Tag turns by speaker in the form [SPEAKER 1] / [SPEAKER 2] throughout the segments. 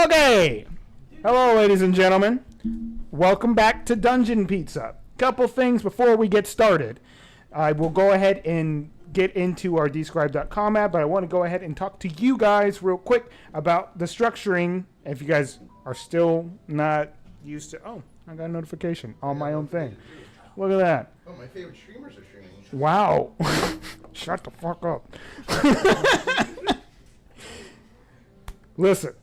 [SPEAKER 1] Okay. Hello, ladies and gentlemen. Welcome back to Dungeon Pizza. Couple things before we get started. I will go ahead and get into our describe.com app, but I want to go ahead and talk to you guys real quick about the structuring. If you guys are still not used to... Oh, I got a notification on my own thing. Look at that.
[SPEAKER 2] Oh, my favorite streamers are streaming.
[SPEAKER 1] Wow. Shut the fuck up. Listen,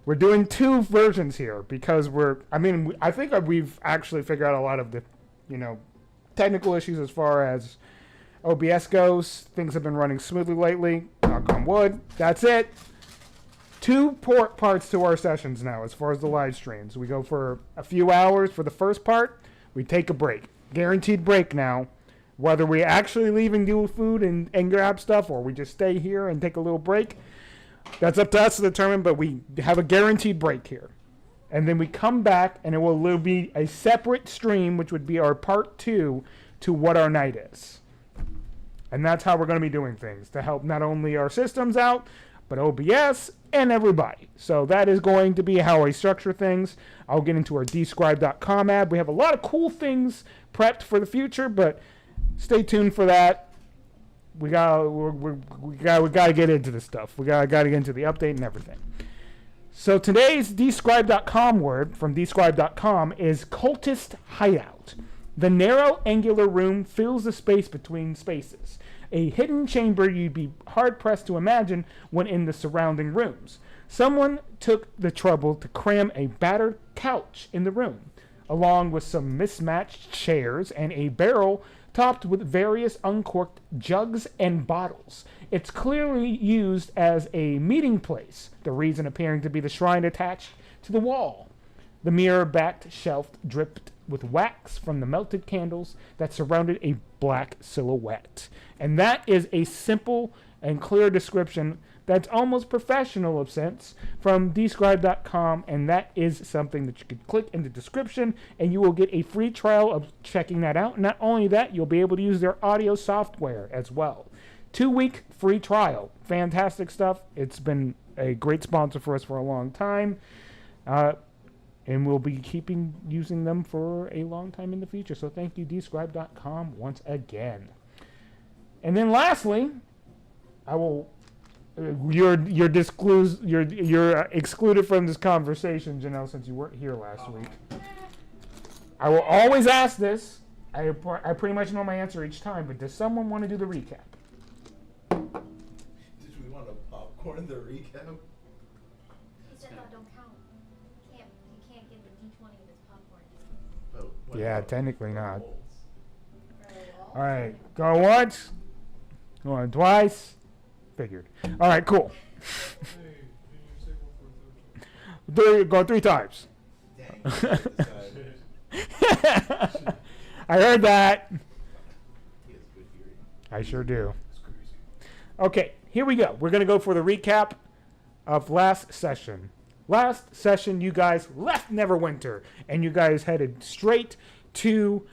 [SPEAKER 1] we're doing two versions here because I think we've actually figured out a lot of the, technical issues as far as OBS goes. Things have been running smoothly lately. Knock on wood. That's it. Two parts to our sessions now as far as the live streams. We go for a few hours for the first part. We take a break. Guaranteed break now. Whether we actually leave and do food and grab stuff or we just stay here and take a little break, that's up to us to determine, but we have a guaranteed break here. And then we come back and it will be a separate stream, which would be our part 2 to what our night is. And that's how we're going to be doing things to help not only our systems out, but OBS and everybody. So that is going to be how I structure things. I'll get into our describe.com app. We have a lot of cool things prepped for the future, but stay tuned for that. We gotta get into this stuff. We gotta get into the update and everything. So today's describe.com word from describe.com is cultist hideout. The narrow angular room fills the space between spaces. A hidden chamber you'd be hard-pressed to imagine when in the surrounding rooms. Someone took the trouble to cram a battered couch in the room, along with some mismatched chairs and a barrel topped with various uncorked jugs and bottles. It's clearly used as a meeting place, the reason appearing to be the shrine attached to the wall. The mirror-backed shelf dripped with wax from the melted candles that surrounded a black silhouette. And that is a simple and clear description that's almost professional of sense from describe.com, and that is something that you could click in the description and you will get a free trial of checking that out. Not only that, you'll be able to use their audio software as well. 2-week free trial. Fantastic stuff. It's been a great sponsor for us for a long time. And we'll be using them for a long time in the future. So thank you, describe.com, once again. And then lastly, you're excluded from this conversation, Janelle, since you weren't here last week. I will always ask this. I pretty much know my answer each time, but does someone want to do the recap?
[SPEAKER 2] Did we want to popcorn the recap?
[SPEAKER 3] He said that don't count. You can't give the D20 if it's popcorn.
[SPEAKER 2] Oh,
[SPEAKER 1] Yeah, technically not.
[SPEAKER 3] Well,
[SPEAKER 1] All right, go once, go on twice. Figured. All right, cool. Go 3 times.
[SPEAKER 2] Dang.
[SPEAKER 1] I heard that.
[SPEAKER 2] He has good hearing.
[SPEAKER 1] I sure do.
[SPEAKER 2] It's crazy.
[SPEAKER 1] Okay, here we go. We're going to go for the recap of last session. Last session, you guys left Neverwinter, and you guys headed straight to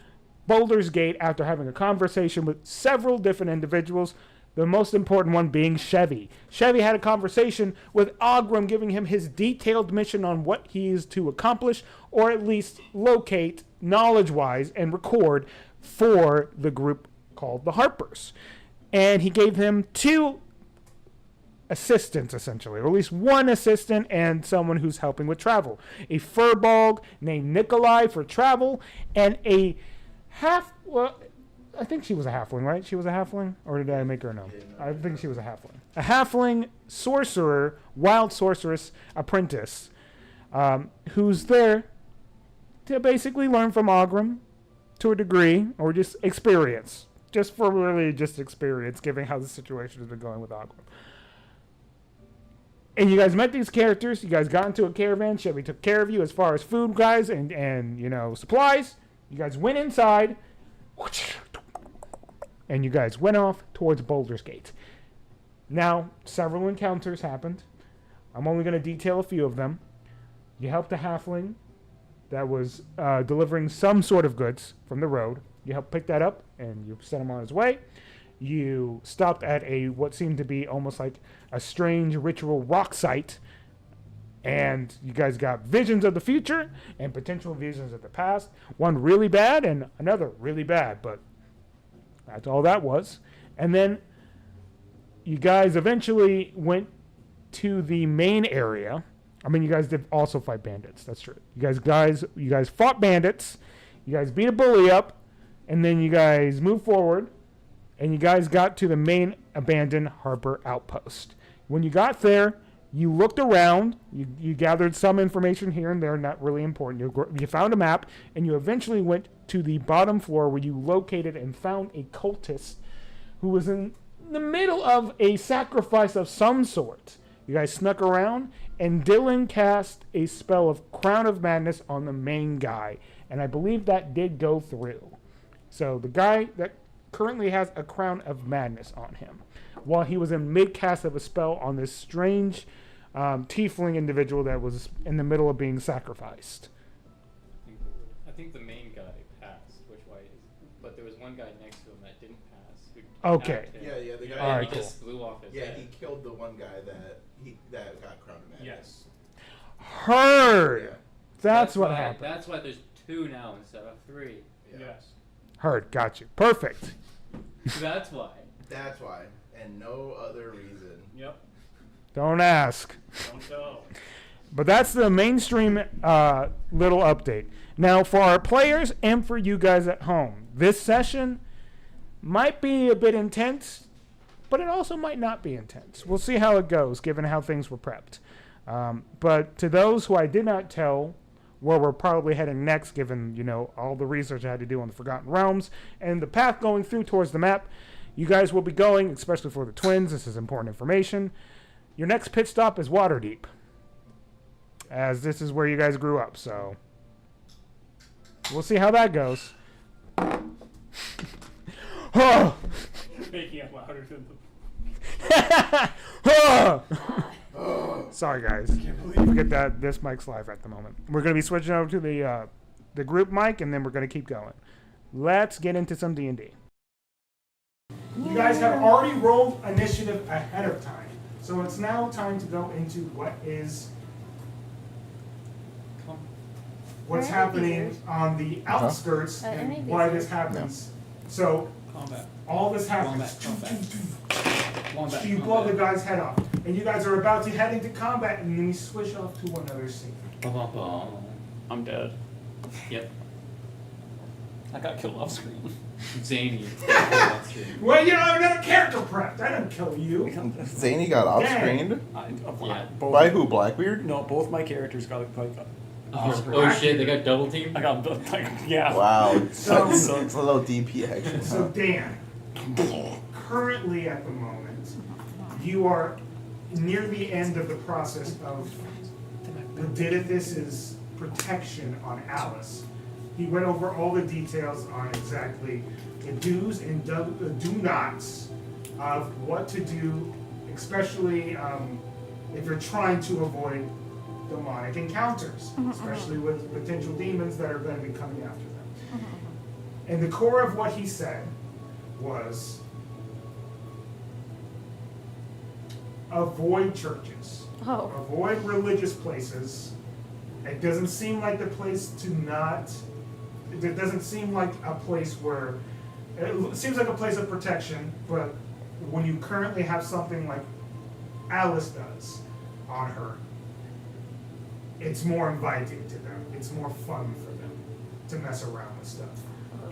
[SPEAKER 1] Baldur's Gate after having a conversation with several different individuals, the most important one being Chevy. Chevy had a conversation with Ogrim, giving him his detailed mission on what he is to accomplish, or at least locate, knowledge-wise, and record for the group called the Harpers. And he gave him 2 assistants, essentially, or at least 1 assistant and someone who's helping with travel. A furball named Nikolai for travel, and a I think she was a halfling, right? She was a halfling? Or did I make her no? I think she was a halfling. A halfling sorcerer, wild sorceress apprentice, who's there to basically learn from Ogrim to a degree, or just experience. Just experience, given how the situation has been going with Ogrim. And you guys met these characters. You guys got into a caravan. Chevy took care of you as far as food, guys, and supplies. You guys went inside. And you guys went off towards Baldur's Gate. Now, several encounters happened. I'm only going to detail a few of them. You helped a halfling that was delivering some sort of goods from the road. You helped pick that up, and you sent him on his way. You stopped at what seemed to be almost like a strange ritual rock site, And you guys got visions of the future and potential visions of the past. One really bad and another really bad, but that's all that was. And then you guys eventually went to the main area. I mean, you guys did also fight bandits. That's true. You guys fought bandits. You guys beat a bully up, and then you guys moved forward, and you guys got to the main abandoned harbor outpost. When you got there, you looked around. You gathered some information here and there, not really important. You found a map, and you eventually went to the bottom floor where you located and found a cultist who was in the middle of a sacrifice of some sort. You guys snuck around, and Dylan cast a spell of Crown of Madness on the main guy, and I believe that did go through. So the guy that currently has a Crown of Madness on him, while he was in mid-cast of a spell on this strange tiefling individual that was in the middle of being sacrificed.
[SPEAKER 4] I think the main guy passed, but there was one guy next to him that didn't pass. Who
[SPEAKER 1] Okay.
[SPEAKER 4] attacked him.
[SPEAKER 2] Yeah, the guy.
[SPEAKER 1] All right,
[SPEAKER 4] he
[SPEAKER 1] cool.
[SPEAKER 4] just blew off his
[SPEAKER 2] Yeah,
[SPEAKER 4] head.
[SPEAKER 2] he killed the one guy that got Crown of Madness.
[SPEAKER 4] Yes.
[SPEAKER 1] Heard.
[SPEAKER 2] Yeah.
[SPEAKER 1] That's what
[SPEAKER 4] why,
[SPEAKER 1] happened.
[SPEAKER 4] That's why there's 2 now instead of 3.
[SPEAKER 2] Yeah.
[SPEAKER 5] Yes.
[SPEAKER 1] Heard. Got you. Perfect.
[SPEAKER 4] That's why.
[SPEAKER 2] That's why, and no other reason.
[SPEAKER 5] Yep.
[SPEAKER 1] Don't ask.
[SPEAKER 5] Don't tell.
[SPEAKER 1] But that's the mainstream little update. Now, for our players and for you guys at home, this session might be a bit intense, but it also might not be intense. We'll see how it goes, given how things were prepped. But to those who I did not tell where we're probably heading next, given all the research I had to do on the Forgotten Realms and the path going through towards the map, you guys will be going, especially for the twins. This is important information. Your next pit stop is Waterdeep, as this is where you guys grew up. So we'll see how that goes. Oh.
[SPEAKER 5] Making it louder than the.
[SPEAKER 1] Sorry, guys. Forget that this mic's live at the moment. We're going to be switching over to the group mic, and then we're going to keep going. Let's get into some D&D. You guys have already rolled initiative ahead of time, so it's now time to go into what's
[SPEAKER 3] Where are
[SPEAKER 1] happening
[SPEAKER 3] these?
[SPEAKER 1] on the outskirts
[SPEAKER 3] Any
[SPEAKER 1] and
[SPEAKER 3] of these
[SPEAKER 1] why
[SPEAKER 3] are-
[SPEAKER 1] this happens. So
[SPEAKER 5] Combat.
[SPEAKER 1] all this happens.
[SPEAKER 5] Combat.
[SPEAKER 1] You blow the guy's head off, and you guys are about to head into combat, and then we switch off to another scene.
[SPEAKER 5] I'm dead.
[SPEAKER 4] Yep.
[SPEAKER 5] I got killed off screen.
[SPEAKER 4] Zany.
[SPEAKER 1] Well, another character prepped. I didn't kill you.
[SPEAKER 6] Zany got off-screened?
[SPEAKER 4] Yeah.
[SPEAKER 6] By who, Blackbeard?
[SPEAKER 5] No, both my characters got
[SPEAKER 4] Oh shit, they got double teamed?
[SPEAKER 5] I got yeah.
[SPEAKER 6] Wow.
[SPEAKER 1] So-
[SPEAKER 6] it's a little DP action.
[SPEAKER 1] So Dan, currently at the moment, you are near the end of the process of Ledidithus's protection on Alice. He went over all the details on exactly the do's and do-nots of what to do, especially if you're trying to avoid demonic encounters, especially with potential demons that are going to be coming after them. And the core of what he said was avoid churches,
[SPEAKER 3] Oh.
[SPEAKER 1] avoid religious places. It doesn't seem like the place to not, it doesn't seem like a place where, it seems like a place of protection, but when you currently have something like Alice does on her, it's more inviting to them. It's more fun for them to mess around with stuff.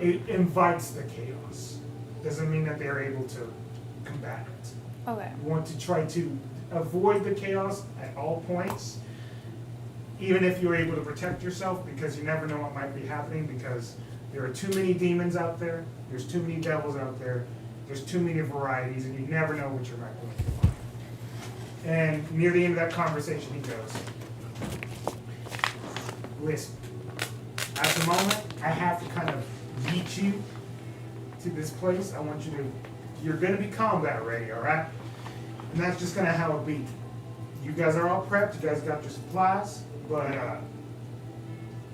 [SPEAKER 1] It invites the chaos. Doesn't mean that they're able to combat it.
[SPEAKER 3] Okay.
[SPEAKER 1] You want to try to avoid the chaos at all points, even if you're able to protect yourself, because you never know what might be happening, because there are too many demons out there, there's too many devils out there, there's too many varieties, and you never know what you're not going to find. And near the end of that conversation, he goes, listen, at the moment, I have to kind of beat you to this place. I want you to, you're going to be combat ready, all right? And that's just going to how it be. You guys are all prepped. You guys got your supplies. But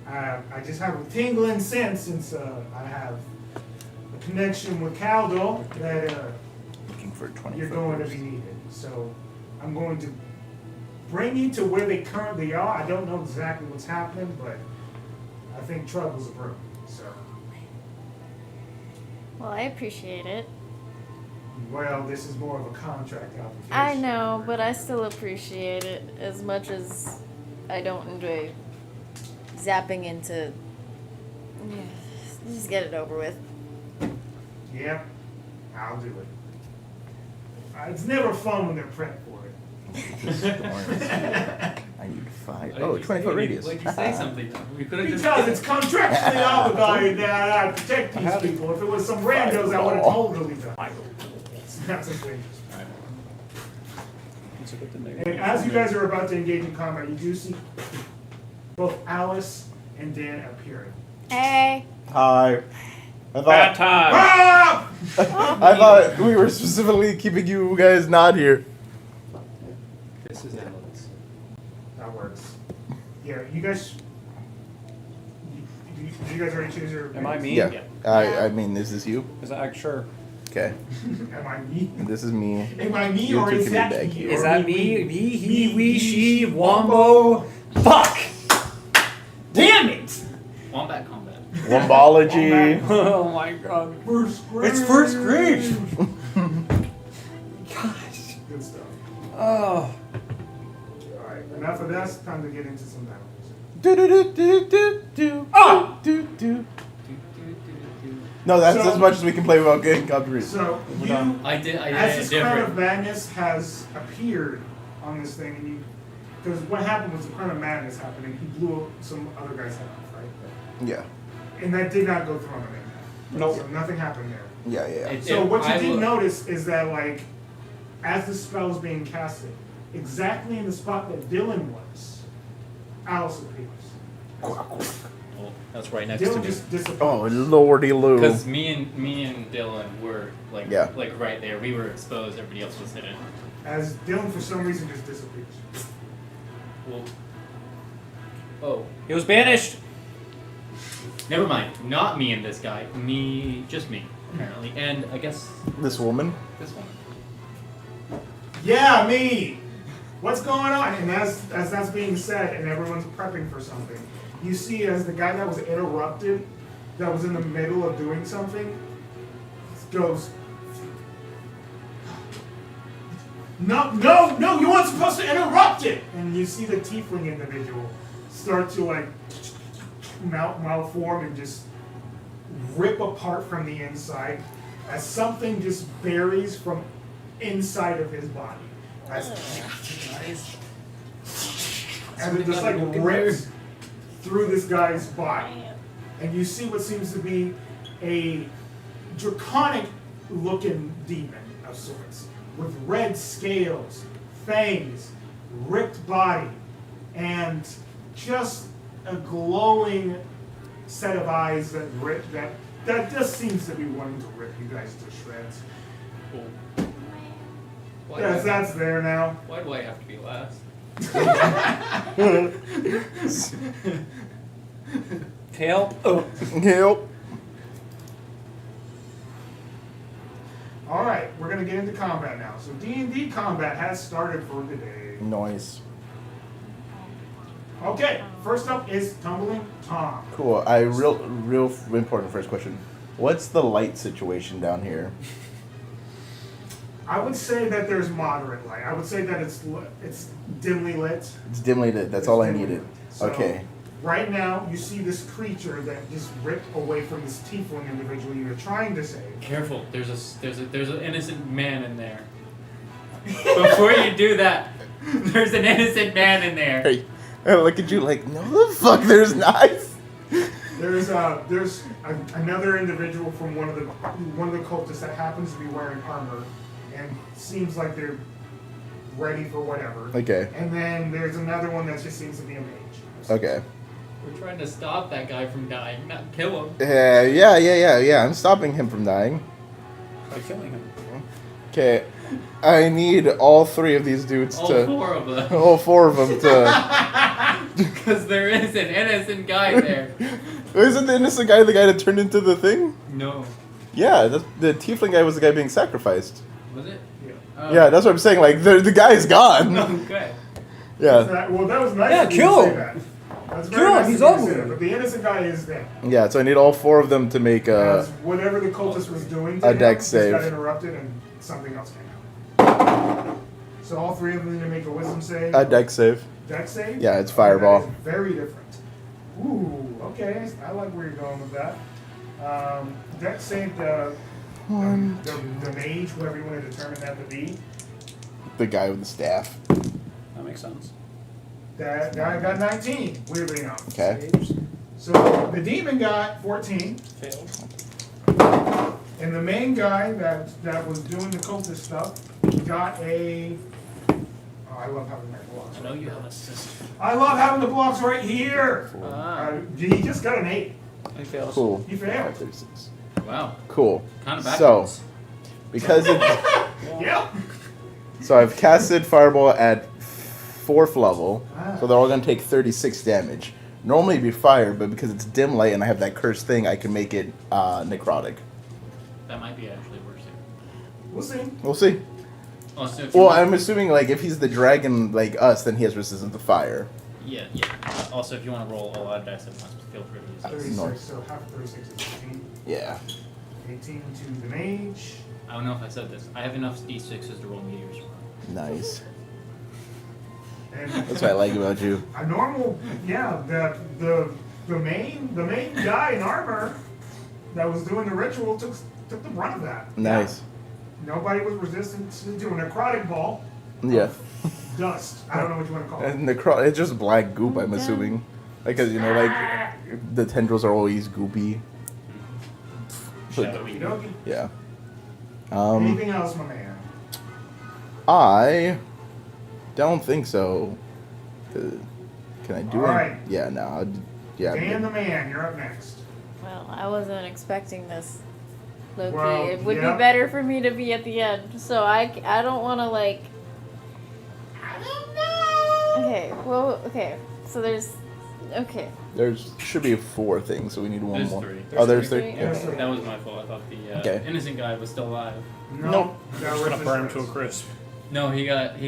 [SPEAKER 1] I just have a tingling sense since I have a connection with Caldor that
[SPEAKER 6] Looking for 20
[SPEAKER 1] you're going to be needed. So I'm going to bring you to where they currently are. I don't know exactly what's happening, but I think trouble's a brewing. So,
[SPEAKER 7] Well, I appreciate it.
[SPEAKER 1] well, this is more of a contract obligation.
[SPEAKER 7] I know, but I still appreciate it as much as I don't enjoy zapping into. Just get it over with.
[SPEAKER 1] Yep, I'll do it. It's never fun when they're prepped for it.
[SPEAKER 6] I need 5. Oh, 20-foot radius.
[SPEAKER 4] Like you say something though. We could have just.
[SPEAKER 1] Because it's contractually obligated that I protect these people. If it was some randos, I would have totally done. That's a thing. And as you guys are about to engage in combat, you do see both Alice and Dan appearing.
[SPEAKER 7] Hey.
[SPEAKER 6] Hi. I
[SPEAKER 5] Bad
[SPEAKER 6] thought,
[SPEAKER 5] time.
[SPEAKER 1] Ah!
[SPEAKER 6] I thought we were specifically keeping you guys not here.
[SPEAKER 4] This is Alex.
[SPEAKER 1] That works. Yeah, you guys. Did you guys already choose your?
[SPEAKER 5] Am I me?
[SPEAKER 6] Yeah.
[SPEAKER 4] Yeah.
[SPEAKER 6] I mean, is this you?
[SPEAKER 5] Is that sure?
[SPEAKER 6] Okay.
[SPEAKER 1] Am I me?
[SPEAKER 6] This is me.
[SPEAKER 1] Am I me
[SPEAKER 6] You
[SPEAKER 1] or
[SPEAKER 6] two
[SPEAKER 1] is
[SPEAKER 6] can be
[SPEAKER 1] that
[SPEAKER 6] back
[SPEAKER 1] he?
[SPEAKER 6] here.
[SPEAKER 1] Or
[SPEAKER 5] Is that
[SPEAKER 1] we?
[SPEAKER 5] me? Me, he, we, she, wombo. Fuck! Damn it!
[SPEAKER 4] Wombat combat.
[SPEAKER 6] Wombology.
[SPEAKER 5] Oh my god.
[SPEAKER 1] First grade.
[SPEAKER 5] It's first grade! Gosh.
[SPEAKER 1] Good stuff.
[SPEAKER 5] Oh.
[SPEAKER 1] Alright, enough of that. Time to get into some battles.
[SPEAKER 6] Do do do do do do.
[SPEAKER 5] Oh!
[SPEAKER 6] Do do. No, that's
[SPEAKER 1] So-
[SPEAKER 6] as much as we can play without getting copyrighted.
[SPEAKER 1] So,
[SPEAKER 5] We're
[SPEAKER 1] you,
[SPEAKER 5] done.
[SPEAKER 4] I did
[SPEAKER 1] as this
[SPEAKER 4] it
[SPEAKER 1] Crown of
[SPEAKER 4] different.
[SPEAKER 1] Madness has appeared on this thing, and you, because what happened was the Crown of Madness happened, and he blew up some other guy's head off, right?
[SPEAKER 6] Yeah.
[SPEAKER 1] And that did not go through on the main.
[SPEAKER 5] Nope.
[SPEAKER 1] So nothing happened there.
[SPEAKER 6] Yeah, yeah.
[SPEAKER 4] It-
[SPEAKER 1] So what you
[SPEAKER 4] I
[SPEAKER 1] did
[SPEAKER 4] will-
[SPEAKER 1] notice is that, like, as the spell was being casted, exactly in the spot that Dylan was, Alice appears.
[SPEAKER 4] Oh, that's right next to
[SPEAKER 1] Dylan
[SPEAKER 4] me.
[SPEAKER 1] just disappears.
[SPEAKER 6] Oh, lordy loo.
[SPEAKER 4] Because me and Dylan were like
[SPEAKER 6] Yeah.
[SPEAKER 4] like right there. We were exposed. Everybody else was hidden.
[SPEAKER 1] As Dylan, for some reason, just disappears.
[SPEAKER 4] Well, oh,
[SPEAKER 5] He was banished!
[SPEAKER 4] never mind. Not me and this guy. Me, just me apparently, and I guess
[SPEAKER 6] This woman.
[SPEAKER 4] this one.
[SPEAKER 1] Yeah, me! What's going on? And as that's being said, and everyone's prepping for something, you see as the guy that was interrupted, that was in the middle of doing something, goes, no, you weren't supposed to interrupt it! And you see the tiefling individual start to, like, malform and just rip apart from the inside as something just buries from inside of his body. As it just like rips through this guy's body. And you see what seems to be a draconic looking demon of sorts, with red scales, fangs, ripped body, and just a glowing set of eyes that rip that just seems to be wanting to rip you guys to shreds.
[SPEAKER 4] Why,
[SPEAKER 1] Yes, that's there now.
[SPEAKER 4] why do I have to be last?
[SPEAKER 5] Help! Oh.
[SPEAKER 6] Help.
[SPEAKER 1] All right, we're gonna get into combat now. So D&D combat has started for today.
[SPEAKER 6] Noise.
[SPEAKER 1] Okay, first up is Tumbling Tom.
[SPEAKER 6] Cool. Real important first question. What's the light situation down here?
[SPEAKER 1] I would say that there's moderate light. I would say that it's dimly lit.
[SPEAKER 6] It's dimly lit. That's
[SPEAKER 1] It's
[SPEAKER 6] all I
[SPEAKER 1] dimly
[SPEAKER 6] needed.
[SPEAKER 1] lit. So,
[SPEAKER 6] Okay.
[SPEAKER 1] Right now, you see this creature that just ripped away from this tiefling individual you're trying to save.
[SPEAKER 4] Careful. There's an innocent man in there. Before you do that, there's an innocent man in there.
[SPEAKER 6] Hey, I look at you like, no the fuck, there's not.
[SPEAKER 1] There's another individual from one of the cultists that happens to be wearing armor and seems like they're ready for whatever.
[SPEAKER 6] Okay.
[SPEAKER 1] And then there's another one that just seems to be a mage.
[SPEAKER 6] Okay.
[SPEAKER 4] We're trying to stop that guy from dying, not kill him.
[SPEAKER 6] Yeah. I'm stopping him from dying.
[SPEAKER 5] By killing him.
[SPEAKER 6] Okay. I need all 3 of these dudes
[SPEAKER 4] All
[SPEAKER 6] to.
[SPEAKER 4] 4 of them.
[SPEAKER 6] All 4 of them to.
[SPEAKER 4] Because there is an innocent guy there.
[SPEAKER 6] Isn't the innocent guy the guy that turned into the thing?
[SPEAKER 4] No.
[SPEAKER 6] Yeah, the tiefling guy was the guy being sacrificed.
[SPEAKER 4] Was it?
[SPEAKER 1] Yeah.
[SPEAKER 4] Oh.
[SPEAKER 6] Yeah, that's what I'm saying. Like, the guy's gone.
[SPEAKER 4] Okay.
[SPEAKER 6] Yeah.
[SPEAKER 1] Well, that was nice.
[SPEAKER 5] Yeah,
[SPEAKER 1] of you to
[SPEAKER 5] kill
[SPEAKER 1] say
[SPEAKER 5] him.
[SPEAKER 1] that. That's
[SPEAKER 5] Kill
[SPEAKER 1] very
[SPEAKER 5] him,
[SPEAKER 1] nice
[SPEAKER 5] he's
[SPEAKER 1] of you to say
[SPEAKER 5] ugly.
[SPEAKER 1] that, but the innocent guy is dead.
[SPEAKER 6] Yeah, so I need all 4 of them to make
[SPEAKER 1] As whatever the cultist was doing to
[SPEAKER 6] a
[SPEAKER 1] him
[SPEAKER 6] dex
[SPEAKER 1] just
[SPEAKER 6] save.
[SPEAKER 1] got interrupted and something else came out. So all 3 of them need to make a wisdom save.
[SPEAKER 6] a dex save.
[SPEAKER 1] Dex save?
[SPEAKER 6] Yeah, it's
[SPEAKER 1] Okay,
[SPEAKER 6] fireball.
[SPEAKER 1] that is very different. Ooh, okay. I like where you're going with that. Dex save the mage, whoever you want to determine that to be.
[SPEAKER 6] The guy with the staff.
[SPEAKER 5] That makes sense.
[SPEAKER 1] That guy got 19, weirdly enough.
[SPEAKER 6] Okay.
[SPEAKER 1] So the demon got 14.
[SPEAKER 5] Failed.
[SPEAKER 1] And the main guy that was doing the cultist stuff got a. Oh, I love having my blocks.
[SPEAKER 4] I know you have a sister.
[SPEAKER 1] I love having the blocks right here. He just got an 8.
[SPEAKER 5] He fails.
[SPEAKER 6] Cool.
[SPEAKER 1] He failed.
[SPEAKER 6] 36.
[SPEAKER 4] Wow.
[SPEAKER 6] Cool.
[SPEAKER 4] Kind of
[SPEAKER 6] So,
[SPEAKER 4] backwards.
[SPEAKER 6] because it,
[SPEAKER 1] Yep.
[SPEAKER 6] so I've casted Fireball at 4th level,
[SPEAKER 1] Ah.
[SPEAKER 6] so they're all gonna take 36 damage. Normally it'd be fire, but because it's dim light and I have that cursed thing, I can make it necrotic.
[SPEAKER 4] That might be actually worse here.
[SPEAKER 1] We'll see.
[SPEAKER 6] We'll see.
[SPEAKER 4] Also, if you
[SPEAKER 6] Well,
[SPEAKER 4] want-
[SPEAKER 6] I'm assuming like if he's the dragon like us, then he has resistance to fire.
[SPEAKER 4] Yeah. Also, if you want to roll a lot of dice at once, feel free to use it.
[SPEAKER 1] 36.
[SPEAKER 6] Nice.
[SPEAKER 1] So half of 36 is 18.
[SPEAKER 6] Yeah.
[SPEAKER 1] 18 to the mage.
[SPEAKER 4] I don't know if I said this. I have enough d6s to roll meteors for.
[SPEAKER 6] Nice.
[SPEAKER 1] And
[SPEAKER 6] That's what I like about you.
[SPEAKER 1] a normal, yeah. The main guy in armor that was doing the ritual took the brunt of that.
[SPEAKER 6] Nice.
[SPEAKER 1] Nobody was resistant to do a necrotic ball.
[SPEAKER 6] Yeah.
[SPEAKER 1] Dust. I don't know what you want to call it.
[SPEAKER 6] And it's just black goop, I'm assuming. Because, like, the tendrils are always goopy.
[SPEAKER 4] Shadowy.
[SPEAKER 1] Okey-dokey.
[SPEAKER 6] Yeah.
[SPEAKER 1] Anything else, my man?
[SPEAKER 6] I don't think so. Can I do
[SPEAKER 1] All
[SPEAKER 6] it?
[SPEAKER 1] right.
[SPEAKER 6] Yeah, no. Yeah.
[SPEAKER 1] Dan the man, you're up next.
[SPEAKER 7] Well, I wasn't expecting this, Loki.
[SPEAKER 1] Well,
[SPEAKER 7] It would
[SPEAKER 1] yeah.
[SPEAKER 7] be better for me to be at the end, so I don't want to like.
[SPEAKER 1] I don't know.
[SPEAKER 7] Okay, well, okay. So there's, okay.
[SPEAKER 6] There's should be 4 things, so we need one
[SPEAKER 4] There's
[SPEAKER 6] more.
[SPEAKER 4] 3.
[SPEAKER 6] Oh, there's
[SPEAKER 7] There's
[SPEAKER 6] 3?
[SPEAKER 7] three.
[SPEAKER 6] Yeah.
[SPEAKER 1] There's 3.
[SPEAKER 4] That was my fault. I thought the
[SPEAKER 6] Okay.
[SPEAKER 4] innocent guy was still alive.
[SPEAKER 1] No.
[SPEAKER 5] We're just gonna burn him to a crisp.
[SPEAKER 4] No, he got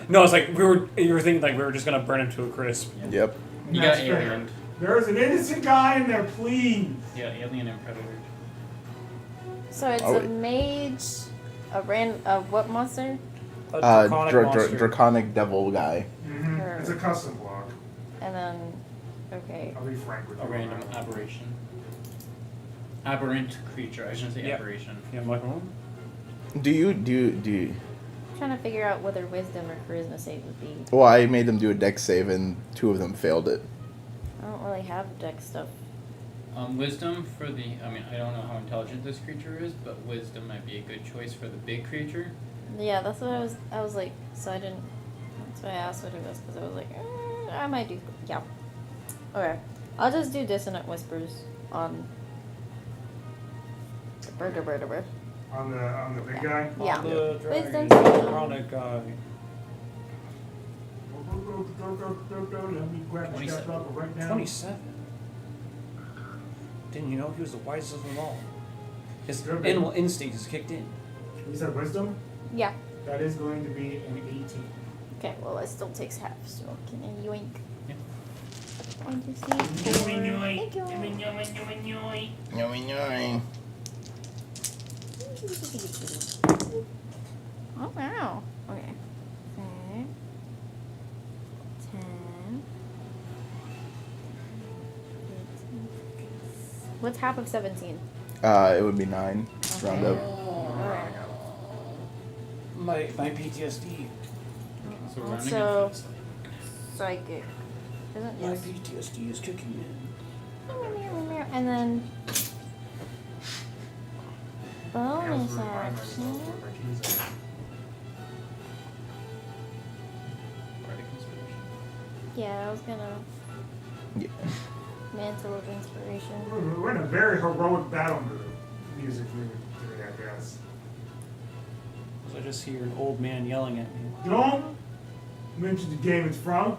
[SPEAKER 5] No, it's like you were thinking like we were just gonna burn him to a crisp.
[SPEAKER 6] Yep.
[SPEAKER 4] he got
[SPEAKER 1] That's fair.
[SPEAKER 4] aliened.
[SPEAKER 1] There's an innocent guy in there, please.
[SPEAKER 4] Yeah, alien and predator.
[SPEAKER 7] So it's
[SPEAKER 6] Oh,
[SPEAKER 7] a
[SPEAKER 6] wait.
[SPEAKER 7] mage, a what monster?
[SPEAKER 5] A draconic monster.
[SPEAKER 6] Draconic devil guy.
[SPEAKER 1] Mm-hmm.
[SPEAKER 7] Sure.
[SPEAKER 1] It's a custom block.
[SPEAKER 7] And then, okay.
[SPEAKER 1] I'll be frank with you.
[SPEAKER 4] A random aberration. Aberrant creature. I shouldn't say
[SPEAKER 5] Yep.
[SPEAKER 4] aberration.
[SPEAKER 5] Yeah, I'm like, oh.
[SPEAKER 6] Do you
[SPEAKER 7] I'm trying to figure out whether wisdom or charisma save would be.
[SPEAKER 6] Well, I made them do a dex save and 2 of them failed it.
[SPEAKER 7] I don't really have deck stuff.
[SPEAKER 4] Wisdom for the. I mean, I don't know how intelligent this creature is, but wisdom might be a good choice for the big creature.
[SPEAKER 7] Yeah, that's what I was like, so I didn't. That's why I asked what it was, because I was like, I might do. Yeah. Okay. I'll just do dissonant whispers on.
[SPEAKER 1] On the big guy.
[SPEAKER 7] Yeah.
[SPEAKER 5] The
[SPEAKER 7] Wisdom
[SPEAKER 5] dragon,
[SPEAKER 7] saving.
[SPEAKER 5] draconic guy.
[SPEAKER 1] Let me grab the
[SPEAKER 4] 27.
[SPEAKER 1] shot right now.
[SPEAKER 5] 27. Didn't you know he was the wisest of them all? His
[SPEAKER 1] Good.
[SPEAKER 5] animal instinct is kicked in.
[SPEAKER 1] You said wisdom?
[SPEAKER 7] Yeah.
[SPEAKER 1] That is going to be an 18.
[SPEAKER 7] Okay, well, it still takes half, so can I yoink?
[SPEAKER 4] Yeah.
[SPEAKER 7] 1, 2, 3, 4. Thank you. Oh, wow. Okay. 5, 10. What's half of 17?
[SPEAKER 6] It would be 9. Round up.
[SPEAKER 7] Alright.
[SPEAKER 5] My PTSD.
[SPEAKER 4] So we're running
[SPEAKER 7] So-
[SPEAKER 4] it.
[SPEAKER 7] Psychic. Isn't
[SPEAKER 5] My
[SPEAKER 7] yes.
[SPEAKER 5] PTSD is kicking in.
[SPEAKER 7] And then bonus action.
[SPEAKER 4] Bardic inspiration.
[SPEAKER 7] Yeah, I was gonna
[SPEAKER 6] Yeah.
[SPEAKER 7] mantle of inspiration.
[SPEAKER 1] We're in a very heroic battle mood. Music today, I guess.
[SPEAKER 5] I just hear an old man yelling at me.
[SPEAKER 1] Don't mention the game it's from.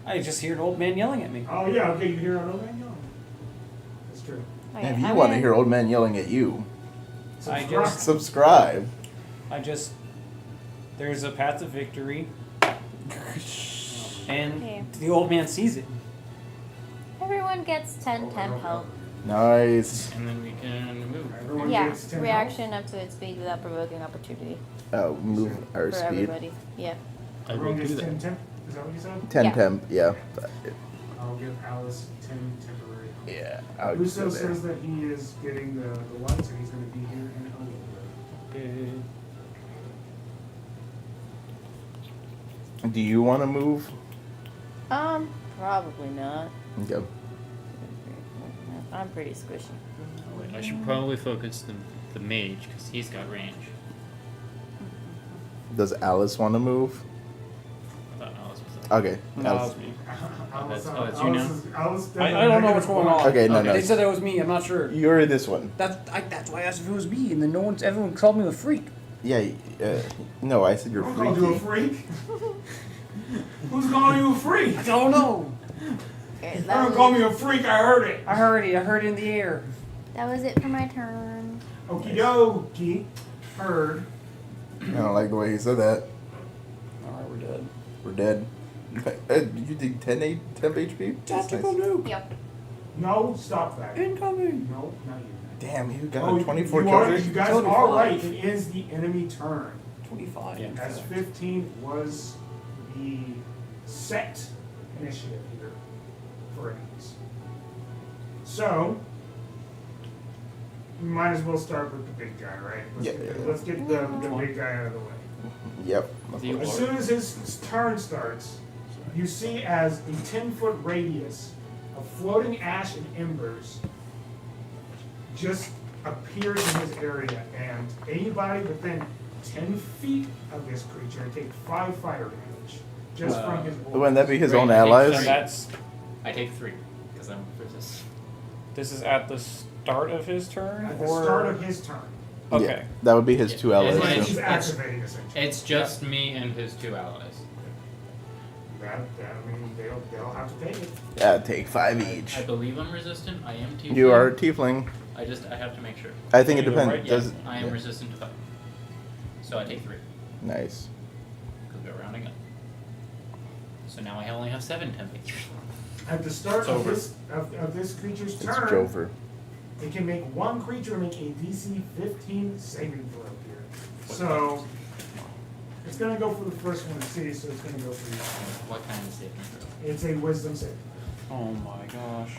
[SPEAKER 5] I just hear an old man yelling at me.
[SPEAKER 1] Oh yeah, okay, you hear an old man yelling. That's true.
[SPEAKER 7] Okay,
[SPEAKER 6] If you
[SPEAKER 7] I'm
[SPEAKER 6] want to
[SPEAKER 7] gonna-
[SPEAKER 6] hear old man yelling at you,
[SPEAKER 5] I
[SPEAKER 1] Subscribe.
[SPEAKER 5] just-
[SPEAKER 6] subscribe.
[SPEAKER 5] There's a path to victory. And
[SPEAKER 7] Okay.
[SPEAKER 5] the old man sees it.
[SPEAKER 7] Everyone gets 10 temp health.
[SPEAKER 6] Nice.
[SPEAKER 4] And then we can move.
[SPEAKER 1] Everyone
[SPEAKER 7] Yeah,
[SPEAKER 1] gets 10
[SPEAKER 7] reaction up to its speed without provoking opportunity
[SPEAKER 6] Move our
[SPEAKER 7] for
[SPEAKER 6] speed.
[SPEAKER 7] everybody. Yeah.
[SPEAKER 4] I will
[SPEAKER 1] Everyone
[SPEAKER 4] do
[SPEAKER 1] gets
[SPEAKER 4] that.
[SPEAKER 1] 10 temp. Is that what you said?
[SPEAKER 6] 10
[SPEAKER 7] Yeah.
[SPEAKER 6] temp, yeah.
[SPEAKER 1] I'll give Alice 10 temporary.
[SPEAKER 6] Yeah, I would just
[SPEAKER 1] Russo
[SPEAKER 6] go there.
[SPEAKER 1] says that he is getting the lights and he's going to be here in a little bit.
[SPEAKER 6] Do you want to move?
[SPEAKER 7] Probably not.
[SPEAKER 6] Okay.
[SPEAKER 7] I'm pretty squishy.
[SPEAKER 4] Oh, wait, I should probably focus the mage because he's got range.
[SPEAKER 6] Does Alice want to move?
[SPEAKER 4] I thought Alice was
[SPEAKER 6] Okay.
[SPEAKER 5] No,
[SPEAKER 6] Alice.
[SPEAKER 5] it's me.
[SPEAKER 1] Alice,
[SPEAKER 4] that's- it's you now?
[SPEAKER 1] Alice
[SPEAKER 5] I don't know what's going on.
[SPEAKER 6] Okay, no,
[SPEAKER 4] Okay.
[SPEAKER 5] They
[SPEAKER 6] no.
[SPEAKER 5] said it was me. I'm not sure.
[SPEAKER 6] You're this one.
[SPEAKER 5] That's why I asked if it was me, and then everyone called me a freak.
[SPEAKER 6] Yeah, no, I said you're
[SPEAKER 1] Don't call you a
[SPEAKER 6] freaky.
[SPEAKER 1] freak. Who's calling you a freak?
[SPEAKER 5] I don't know.
[SPEAKER 7] Okay,
[SPEAKER 1] Don't call me a freak, I heard it.
[SPEAKER 5] I heard it. I heard it in the air.
[SPEAKER 7] that was it for my turn.
[SPEAKER 1] Okie dokie. Heard.
[SPEAKER 6] I don't like the way he said that.
[SPEAKER 5] All right, we're dead.
[SPEAKER 6] We're dead. You did 10 temp HP? That's
[SPEAKER 5] Tactical
[SPEAKER 6] nice.
[SPEAKER 5] nuke.
[SPEAKER 7] Yep.
[SPEAKER 1] No, stop that.
[SPEAKER 5] Incoming.
[SPEAKER 1] No, not you.
[SPEAKER 6] Damn, you got
[SPEAKER 1] Oh,
[SPEAKER 6] a 24
[SPEAKER 1] you,
[SPEAKER 6] kill
[SPEAKER 1] are,
[SPEAKER 6] streak?
[SPEAKER 1] you guys
[SPEAKER 5] 25.
[SPEAKER 1] are right. It is the enemy turn.
[SPEAKER 5] 25.
[SPEAKER 4] Yeah.
[SPEAKER 1] As 15 was the set initiative here for enemies. So, we might as well start with the big guy, right? Let's get the big guy out of the way.
[SPEAKER 6] Yep.
[SPEAKER 4] The
[SPEAKER 1] As soon as his turn starts, you see as a 10-foot radius of floating ash and embers just appears in his area, and anybody within 10 feet of this creature takes 5 fire damage just from his
[SPEAKER 6] Wouldn't
[SPEAKER 1] wounds.
[SPEAKER 6] that be his
[SPEAKER 4] Right,
[SPEAKER 6] own
[SPEAKER 4] I think
[SPEAKER 6] allies?
[SPEAKER 5] And that's
[SPEAKER 4] I take 3 because I'm resist.
[SPEAKER 5] this is at the start of his turn,
[SPEAKER 1] At the
[SPEAKER 5] or
[SPEAKER 1] start of his turn.
[SPEAKER 5] okay.
[SPEAKER 6] Yeah, that would be his
[SPEAKER 4] Yeah.
[SPEAKER 6] 2 allies.
[SPEAKER 4] It's
[SPEAKER 1] He's
[SPEAKER 4] like-
[SPEAKER 6] too.
[SPEAKER 1] activating essentially.
[SPEAKER 4] It's just me and his 2 allies.
[SPEAKER 1] I mean, they'll have to take it.
[SPEAKER 6] Yeah, take 5 each.
[SPEAKER 4] I believe I'm resistant. I am tiefling.
[SPEAKER 6] You are a tiefling.
[SPEAKER 4] I have to make sure.
[SPEAKER 6] I think it
[SPEAKER 5] You're
[SPEAKER 6] depends.
[SPEAKER 5] right,
[SPEAKER 4] Yeah,
[SPEAKER 6] Does
[SPEAKER 4] I am
[SPEAKER 6] yeah.
[SPEAKER 4] resistant to fire. So I take 3.
[SPEAKER 6] Nice.
[SPEAKER 4] Because we're rounding up. So now I only have 7 temp HP.
[SPEAKER 1] At the start
[SPEAKER 4] It's
[SPEAKER 1] of
[SPEAKER 4] over.
[SPEAKER 1] this creature's
[SPEAKER 6] It's
[SPEAKER 1] turn,
[SPEAKER 6] Jover.
[SPEAKER 1] it can make one creature make a DC 15 saving throw here. So it's gonna go for the first one to see, so it's gonna go for you.
[SPEAKER 4] What kind of saving throw?
[SPEAKER 1] It's a wisdom save.
[SPEAKER 5] Oh my gosh.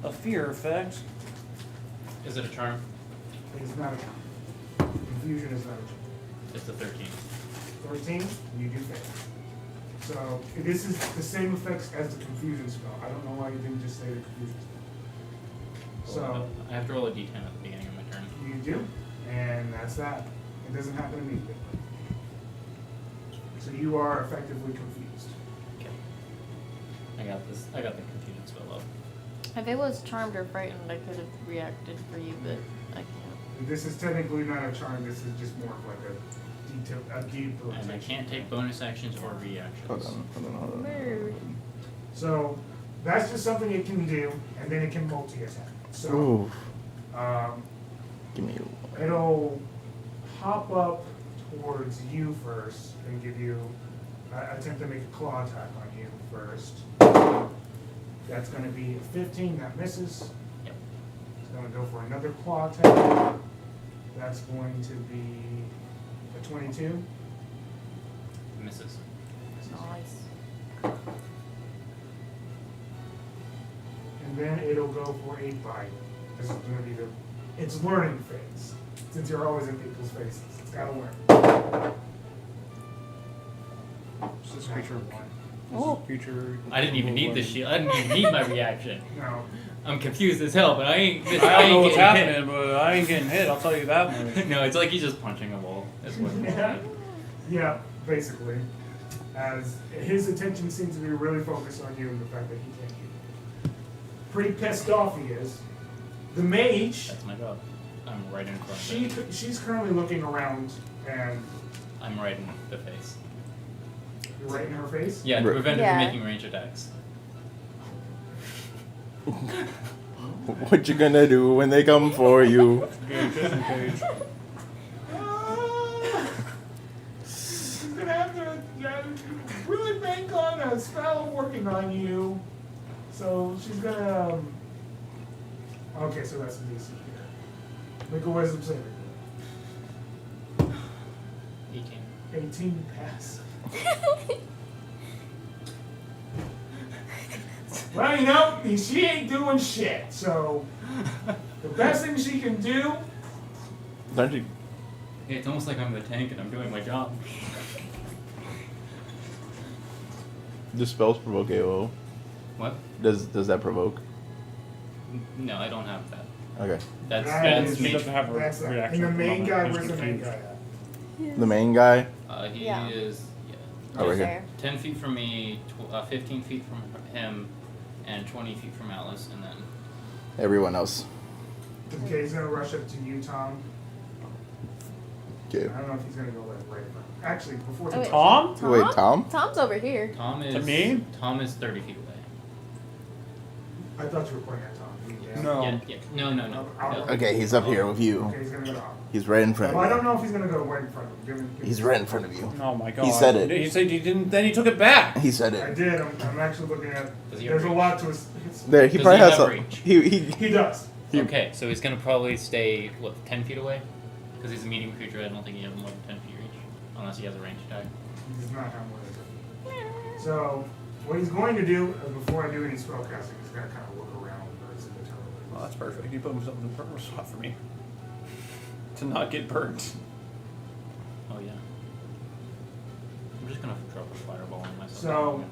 [SPEAKER 5] A fear effect.
[SPEAKER 4] Is it a charm?
[SPEAKER 1] It is not a charm. Confusion is not a charm.
[SPEAKER 4] It's a 13.
[SPEAKER 1] 13, you do fail. So this is the same effects as the confusion spell. I don't know why you didn't just say the confusion spell. So
[SPEAKER 4] I have to roll a d10 at the beginning of my turn.
[SPEAKER 1] you do, and that's that. It doesn't happen immediately. So you are effectively confused.
[SPEAKER 4] Okay. I got this. I got the confusion spell up.
[SPEAKER 7] If it was charmed or frightened, I could have reacted for you, but I can't.
[SPEAKER 1] This is technically not a charm. This is just more of like a deep.
[SPEAKER 4] And I can't take bonus actions or reactions.
[SPEAKER 6] Hold on.
[SPEAKER 7] Weird.
[SPEAKER 1] So that's just something it can do, and then it can multi-attack. So
[SPEAKER 6] Ooh,
[SPEAKER 1] um,
[SPEAKER 6] give me.
[SPEAKER 1] it'll hop up towards you first and give you attempt to make a claw attack on you first. That's going to be a 15. That misses.
[SPEAKER 4] Yep.
[SPEAKER 1] It's going to go for another claw attack. That's going to be a 22.
[SPEAKER 4] Misses.
[SPEAKER 7] Nice.
[SPEAKER 1] And then it'll go for a bite. This is going to be its learning phase. Since you're always in people's faces, it's got to learn.
[SPEAKER 5] Is this creature?
[SPEAKER 7] Oh.
[SPEAKER 5] Creature.
[SPEAKER 4] I didn't even need the shield. I didn't even need my reaction.
[SPEAKER 1] No.
[SPEAKER 4] I'm confused as hell, but I ain't.
[SPEAKER 5] I don't know what's
[SPEAKER 4] getting hit.
[SPEAKER 5] happening, but I ain't getting hit. I'll tell you that much.
[SPEAKER 4] No, it's like he's just punching a wall. That's what it's like.
[SPEAKER 1] Yeah, basically. As his attention seems to be really focused on you and the fact that he can't get you. Pretty pissed off he is. The mage,
[SPEAKER 4] That's my job. I'm right in front of it.
[SPEAKER 1] she's currently looking around and
[SPEAKER 4] I'm right in the face.
[SPEAKER 1] you're right in her face.
[SPEAKER 4] Yeah, to
[SPEAKER 6] Right.
[SPEAKER 4] prevent her
[SPEAKER 7] Yeah.
[SPEAKER 4] from making range attacks.
[SPEAKER 6] What you gonna do when they come for you?
[SPEAKER 1] She's gonna have to really bank on a spell working on you. So she's gonna. Okay, so that's the DC here. Make a wisdom saving.
[SPEAKER 4] 18.
[SPEAKER 1] 18 pass. Well, you know, she ain't doing shit. So the best thing she can do.
[SPEAKER 6] Don't you?
[SPEAKER 4] Hey, it's almost like I'm the tank and I'm doing my job.
[SPEAKER 6] Do spells provoke AO?
[SPEAKER 4] What?
[SPEAKER 6] Does that provoke?
[SPEAKER 4] No, I don't have that.
[SPEAKER 6] Okay.
[SPEAKER 4] That's
[SPEAKER 1] That
[SPEAKER 5] He
[SPEAKER 1] is-
[SPEAKER 5] doesn't have a
[SPEAKER 1] That's that.
[SPEAKER 5] reaction.
[SPEAKER 1] And the main
[SPEAKER 5] from
[SPEAKER 1] guy,
[SPEAKER 5] him.
[SPEAKER 1] where's the main
[SPEAKER 5] Confused.
[SPEAKER 1] guy at?
[SPEAKER 6] The main guy.
[SPEAKER 4] He
[SPEAKER 7] Yeah.
[SPEAKER 4] is
[SPEAKER 6] Over here.
[SPEAKER 7] There.
[SPEAKER 4] 10 feet from me, 15 feet from him, and 20 feet from Alice, and then
[SPEAKER 6] Everyone else.
[SPEAKER 1] Okay, he's gonna rush up to you, Tom.
[SPEAKER 6] Okay.
[SPEAKER 1] I don't know if he's gonna go like right in front. Actually, before he
[SPEAKER 7] Oh, wait.
[SPEAKER 5] Tom?
[SPEAKER 6] Wait, Tom?
[SPEAKER 7] Tom's over here.
[SPEAKER 4] Tom is
[SPEAKER 5] me?
[SPEAKER 4] Tom is 30 feet away.
[SPEAKER 1] I thought you were pointing at Tom. Yeah.
[SPEAKER 5] No.
[SPEAKER 4] Yeah. No. No.
[SPEAKER 6] Okay, he's up here with you.
[SPEAKER 1] Okay, he's gonna go to Tom.
[SPEAKER 6] He's right in front
[SPEAKER 1] Well, I
[SPEAKER 6] of
[SPEAKER 1] don't
[SPEAKER 6] you.
[SPEAKER 1] know if he's gonna go right in front of him. Give him
[SPEAKER 6] He's right in front of you.
[SPEAKER 5] Oh my god.
[SPEAKER 6] He said it.
[SPEAKER 5] He said he didn't. Then he took it back.
[SPEAKER 6] He said
[SPEAKER 1] I
[SPEAKER 6] it.
[SPEAKER 1] did. I'm actually looking at.
[SPEAKER 4] Does he have
[SPEAKER 1] There's a
[SPEAKER 4] reach?
[SPEAKER 1] lot to his.
[SPEAKER 6] There, he
[SPEAKER 4] Does
[SPEAKER 6] probably
[SPEAKER 4] he
[SPEAKER 6] has
[SPEAKER 4] have
[SPEAKER 6] some.
[SPEAKER 4] reach?
[SPEAKER 1] He does.
[SPEAKER 4] Okay, so he's gonna probably stay 10 feet away, because he's a medium creature. I don't think he has more than 10 feet reach, unless he has a ranged attack.
[SPEAKER 1] He does not have one of those. So what he's going to do before I do any spell casting, he's gonna kind of look around birds in the tower.
[SPEAKER 5] Well, that's perfect. He put himself in the perfect spot for me to not get burnt.
[SPEAKER 4] Oh yeah. I'm just gonna drop a fireball on myself.
[SPEAKER 1] So-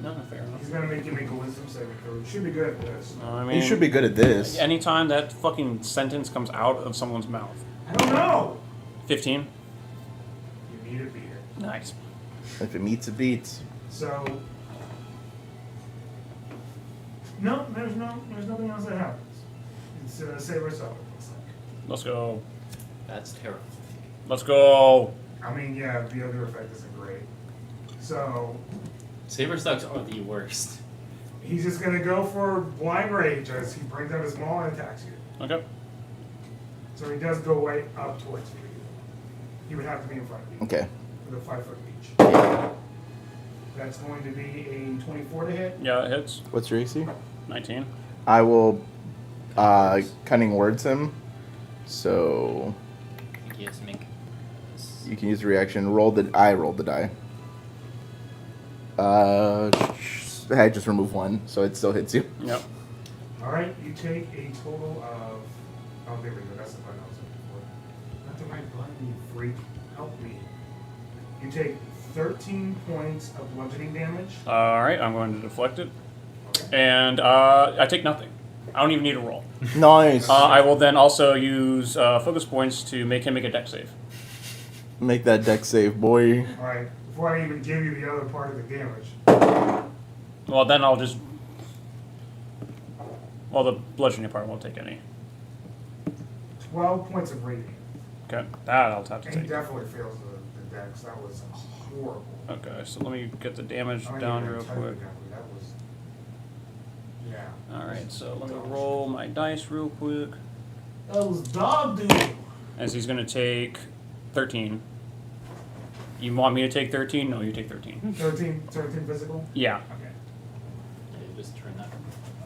[SPEAKER 5] No, fair
[SPEAKER 1] He's
[SPEAKER 5] enough.
[SPEAKER 1] gonna make you make a wisdom saving throw. You should be good at this.
[SPEAKER 5] I mean,
[SPEAKER 6] You should be good at this.
[SPEAKER 5] Anytime that fucking sentence comes out of someone's mouth.
[SPEAKER 1] I don't know.
[SPEAKER 5] 15.
[SPEAKER 1] You need to beat it.
[SPEAKER 5] Nice.
[SPEAKER 6] If it meets, it beats.
[SPEAKER 1] So no, there's nothing else that happens. It's save or sell. It looks like.
[SPEAKER 5] Let's go.
[SPEAKER 4] That's terrible.
[SPEAKER 5] Let's go.
[SPEAKER 1] I mean, yeah, the other effect isn't great. So
[SPEAKER 4] Saber sucks are the worst.
[SPEAKER 1] he's just gonna go for blind rage as he brings out his maul and attacks you.
[SPEAKER 5] Okay.
[SPEAKER 1] So he does go right up towards you. He would have to be in front of you.
[SPEAKER 6] Okay.
[SPEAKER 1] With a 5-foot reach. That's going to be a 24 to hit.
[SPEAKER 5] Yeah, it hits.
[SPEAKER 6] What's your AC?
[SPEAKER 5] 19.
[SPEAKER 6] I will cunning words him. So
[SPEAKER 4] I think he has to make.
[SPEAKER 6] you can use the reaction. I rolled the die. I just remove one, so it still hits you.
[SPEAKER 5] Yep.
[SPEAKER 1] All right, you take a total of. Oh, there we go. That's the button I was looking for. Not the right button, you freak. Help me. You take 13 points of bludgeoning damage.
[SPEAKER 5] Alright, I'm going to deflect it.
[SPEAKER 1] Okay.
[SPEAKER 5] And I take nothing. I don't even need a roll.
[SPEAKER 6] Nice.
[SPEAKER 5] I will then also use focus points to make him make a deck save.
[SPEAKER 6] Make that deck save, boy.
[SPEAKER 1] All right. Before I even give you the other part of the damage.
[SPEAKER 5] Well, then I'll just. Well, the bludgeoning part won't take any.
[SPEAKER 1] 12 points of radiant.
[SPEAKER 5] Okay, that I'll have to
[SPEAKER 1] And he
[SPEAKER 5] take.
[SPEAKER 1] definitely fails the dex. That was horrible.
[SPEAKER 5] Okay, so let me get the damage
[SPEAKER 1] I mean,
[SPEAKER 5] down
[SPEAKER 1] even
[SPEAKER 5] real
[SPEAKER 1] type
[SPEAKER 5] quick.
[SPEAKER 1] it down, that was. Yeah.
[SPEAKER 5] Alright, so let me roll my dice real quick.
[SPEAKER 1] That was dog dude.
[SPEAKER 5] As he's going to take 13. You want me to take 13? No, you take 13.
[SPEAKER 1] 13 physical?
[SPEAKER 5] Yeah.
[SPEAKER 1] Okay.
[SPEAKER 4] Yeah, just turn that.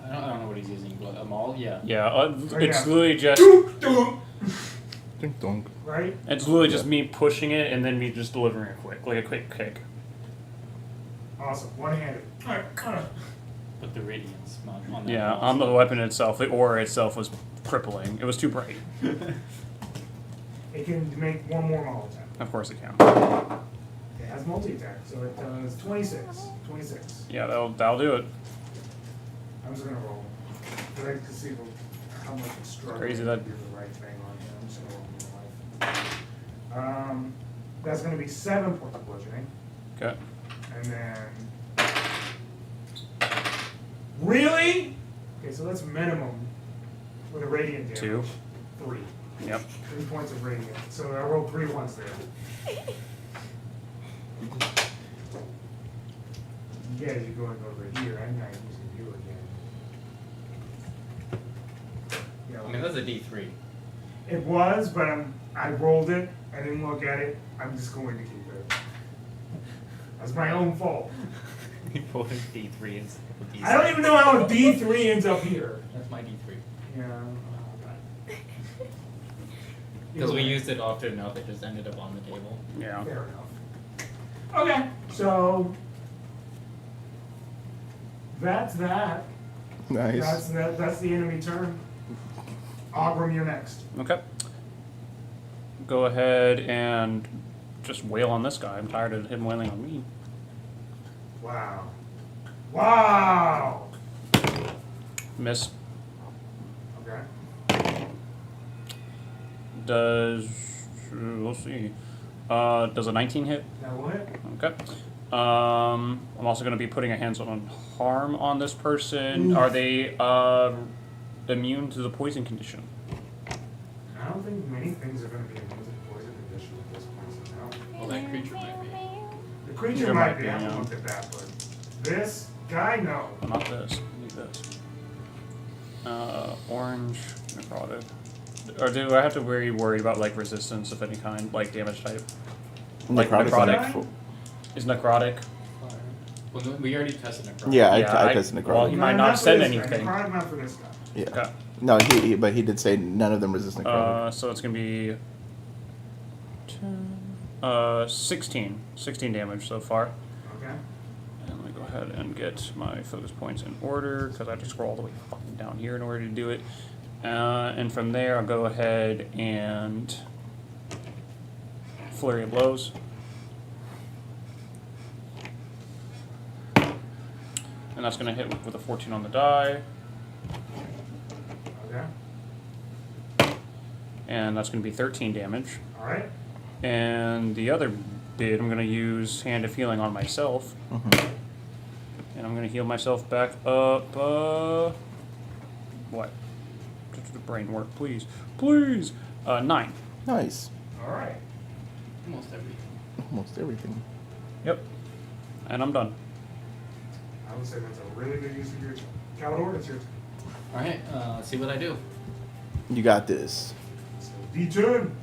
[SPEAKER 4] I don't know what he's using, but a maul, yeah.
[SPEAKER 5] Yeah, it's
[SPEAKER 1] yeah.
[SPEAKER 5] literally just.
[SPEAKER 6] Dink donk.
[SPEAKER 1] Right?
[SPEAKER 5] It's literally just me pushing it and then me just delivering it quick, like a quick kick.
[SPEAKER 1] Awesome. One-handed. Alright,
[SPEAKER 4] Put the radiance on that.
[SPEAKER 5] Yeah,
[SPEAKER 4] maul.
[SPEAKER 5] on the weapon itself, the aura itself was crippling. It was too bright.
[SPEAKER 1] It can make one more maul attack.
[SPEAKER 5] Of course it can.
[SPEAKER 1] It has multi-attack, so it does 26. 26.
[SPEAKER 5] Yeah, that'll do it.
[SPEAKER 1] I'm just gonna roll. But I can see how much it's struggling
[SPEAKER 5] Crazy
[SPEAKER 1] to
[SPEAKER 5] that-
[SPEAKER 1] do the right thing on him. I'm just gonna roll my life. That's gonna be 7 points of bludgeoning.
[SPEAKER 5] Okay.
[SPEAKER 1] And then. Really? Okay, so that's minimum with a radiant damage.
[SPEAKER 5] 2.
[SPEAKER 1] 3.
[SPEAKER 5] Yep.
[SPEAKER 1] 3 points of radiant. So I rolled 3 ones there. Yeah, you're going over here. I'm not using you again. Yeah,
[SPEAKER 4] I mean, that's a D3.
[SPEAKER 1] it was, but I rolled it. I didn't look at it. I'm just going to keep it. That's my own fault.
[SPEAKER 4] We voted D3 instead of D6.
[SPEAKER 1] I don't even know how a D3 ends up here.
[SPEAKER 4] That's my D3.
[SPEAKER 1] Yeah.
[SPEAKER 4] Because we used it often enough, it just ended up on the table.
[SPEAKER 5] Yeah.
[SPEAKER 1] Fair enough. Okay, so that's that.
[SPEAKER 6] Nice.
[SPEAKER 1] That's the enemy turn. Augram, you're next.
[SPEAKER 5] Okay. Go ahead and just wail on this guy. I'm tired of him wailing on me.
[SPEAKER 1] Wow. Wow.
[SPEAKER 5] Miss.
[SPEAKER 1] Okay.
[SPEAKER 5] Does we'll see. Does a 19 hit?
[SPEAKER 1] That will hit.
[SPEAKER 5] Okay. I'm also going to be putting a hands-on harm on this person.
[SPEAKER 1] Oof.
[SPEAKER 5] Are they immune to the poison condition?
[SPEAKER 1] I don't think many things are going to be immune to the poison condition at this point. So no.
[SPEAKER 4] Well, that creature might be.
[SPEAKER 1] The creature
[SPEAKER 5] There
[SPEAKER 1] might
[SPEAKER 5] might
[SPEAKER 1] be.
[SPEAKER 5] be,
[SPEAKER 1] I haven't
[SPEAKER 5] yeah.
[SPEAKER 1] looked at that, but this guy, no.
[SPEAKER 5] Oh, not this. I need this. Orange, necrotic. Or do I have to worry about like resistance of any kind, like damage type? Like necrotic. Is necrotic?
[SPEAKER 4] Well, we already tested necrotic.
[SPEAKER 6] Yeah, I
[SPEAKER 5] Yeah,
[SPEAKER 6] tested necrotic.
[SPEAKER 5] well, he might
[SPEAKER 1] No,
[SPEAKER 5] not
[SPEAKER 1] for
[SPEAKER 5] send
[SPEAKER 1] this guy.
[SPEAKER 5] anything.
[SPEAKER 1] Necrotic, not for this guy.
[SPEAKER 6] Yeah.
[SPEAKER 5] Okay.
[SPEAKER 6] No, but he did say none of them resist necrotic.
[SPEAKER 5] So it's gonna be 16 damage so far.
[SPEAKER 1] Okay.
[SPEAKER 5] And let me go ahead and get my focus points in order because I have to scroll all the way fucking down here in order to do it. And from there, I'll go ahead and flurry of blows. And that's gonna hit with a 14 on the die,
[SPEAKER 1] Okay.
[SPEAKER 5] and that's gonna be 13 damage.
[SPEAKER 1] All right.
[SPEAKER 5] And the other bit, I'm gonna use Hand of Healing on myself. And I'm gonna heal myself back up, what? Just the brain work, please. Please! 9.
[SPEAKER 6] Nice.
[SPEAKER 1] All right.
[SPEAKER 4] Almost everything.
[SPEAKER 6] Almost everything.
[SPEAKER 5] Yep. And I'm done.
[SPEAKER 1] I would say that's a really good use of your Caldor. It's your turn.
[SPEAKER 4] Alright, let's see what I do.
[SPEAKER 6] You got this.
[SPEAKER 1] So D-turn.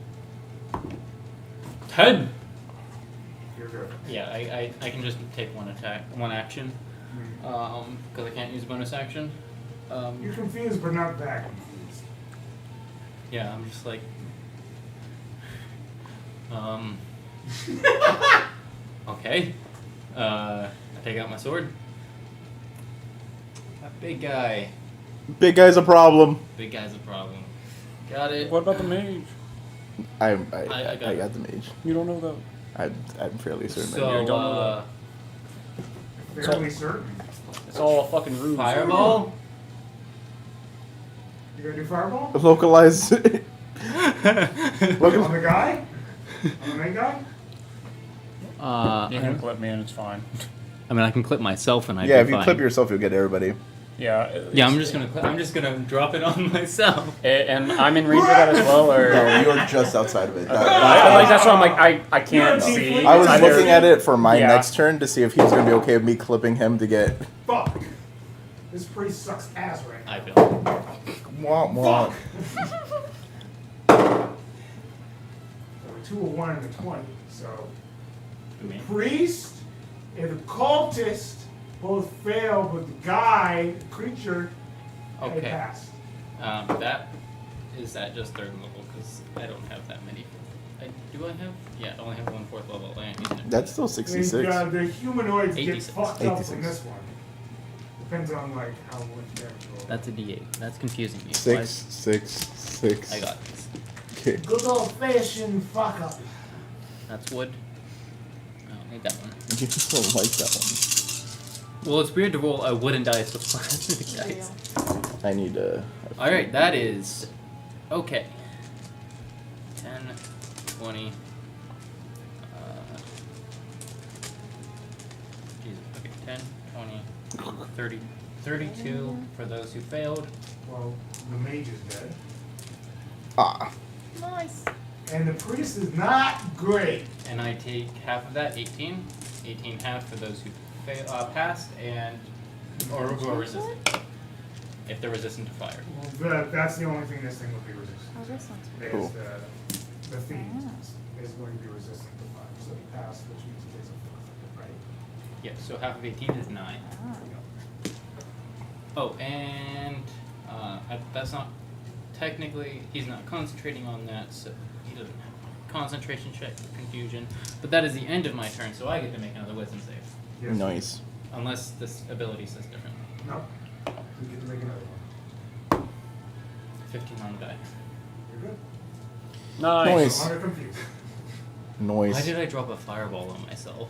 [SPEAKER 4] 10!
[SPEAKER 1] You're good.
[SPEAKER 4] Yeah, I can just take one action. Because I can't use bonus action.
[SPEAKER 1] You're confused, but not that confused.
[SPEAKER 4] Yeah, I'm just like. Okay. I take out my sword. That big guy.
[SPEAKER 6] Big guy's a problem.
[SPEAKER 4] Big guy's a problem. Got it.
[SPEAKER 5] What about the mage?
[SPEAKER 6] I
[SPEAKER 4] I
[SPEAKER 6] got the mage.
[SPEAKER 5] You don't know that.
[SPEAKER 6] I'm fairly certain.
[SPEAKER 4] So,
[SPEAKER 5] don't know
[SPEAKER 1] Fairly certain.
[SPEAKER 5] It's all a fucking ruse.
[SPEAKER 4] fireball?
[SPEAKER 1] You gonna do fireball?
[SPEAKER 6] Localize.
[SPEAKER 1] On the guy? On the main guy?
[SPEAKER 5] You can clip me and it's fine.
[SPEAKER 4] I mean, I can clip myself and
[SPEAKER 6] Yeah, if you clip yourself, you'll get everybody.
[SPEAKER 5] Yeah.
[SPEAKER 4] Yeah, I'm just gonna drop it on myself.
[SPEAKER 5] And I'm in range of that as well, or.
[SPEAKER 6] No, you're just outside of it.
[SPEAKER 5] Like, that's why I'm like, I can't see.
[SPEAKER 6] I was
[SPEAKER 5] It's either-
[SPEAKER 6] looking at it for my
[SPEAKER 5] Yeah.
[SPEAKER 6] next turn to see if he was going to be okay with me clipping him to get.
[SPEAKER 1] Fuck. This priest sucks ass right now.
[SPEAKER 4] I feel.
[SPEAKER 6] Womp womp.
[SPEAKER 1] So 2, a 1, and a 20. So the
[SPEAKER 4] Me.
[SPEAKER 1] priest and the cultist both fail, but the guy, the creature, they
[SPEAKER 4] Okay.
[SPEAKER 1] passed.
[SPEAKER 4] That is at just 3rd level because I don't have that many. Do I have? Yeah, I only have 1 4th level. I ain't using it.
[SPEAKER 6] That's still 66.
[SPEAKER 1] And, the humanoids get
[SPEAKER 4] 86.
[SPEAKER 1] fucked up
[SPEAKER 6] 86.
[SPEAKER 1] from this one. Depends on like how much damage you roll.
[SPEAKER 4] That's a D8. That's confusing me.
[SPEAKER 6] 6, 6, 6.
[SPEAKER 4] I got this.
[SPEAKER 6] Okay.
[SPEAKER 1] Good old fashioned fuck up.
[SPEAKER 4] That's wood. I don't need that one.
[SPEAKER 6] You just don't like that
[SPEAKER 4] Well, it's weird to roll a wooden dice with plastic dice.
[SPEAKER 6] one. I need to.
[SPEAKER 4] Alright, that is. Okay. 10, 20. Jesus. Okay, 10, 20, 30, 32 for those who failed.
[SPEAKER 1] Well, the mage is dead.
[SPEAKER 6] Ah.
[SPEAKER 7] Nice.
[SPEAKER 1] And the priest is not great.
[SPEAKER 4] And I take half of that, 18. 18 half for those who passed, and. Or who are resistant. If they're resistant to fire.
[SPEAKER 1] Well, that's the only thing this thing would be resistant
[SPEAKER 7] Oh, this one's
[SPEAKER 1] to.
[SPEAKER 6] Cool.
[SPEAKER 1] Is the thief is going to be resistant to fire. So he passed, which means he takes a 4, right?
[SPEAKER 4] Yeah, so half of 18 is 9. Oh, and that's not technically, he's not concentrating on that, so he doesn't have concentration check for confusion. But that is the end of my turn, so I get to make another wisdom save.
[SPEAKER 1] Yes.
[SPEAKER 6] Nice.
[SPEAKER 4] Unless this ability says different.
[SPEAKER 1] No. You get to make another one.
[SPEAKER 4] 15 on the die.
[SPEAKER 1] You're good.
[SPEAKER 5] Nice.
[SPEAKER 1] No longer confused.
[SPEAKER 6] Noise.
[SPEAKER 4] Why did I drop a fireball on myself?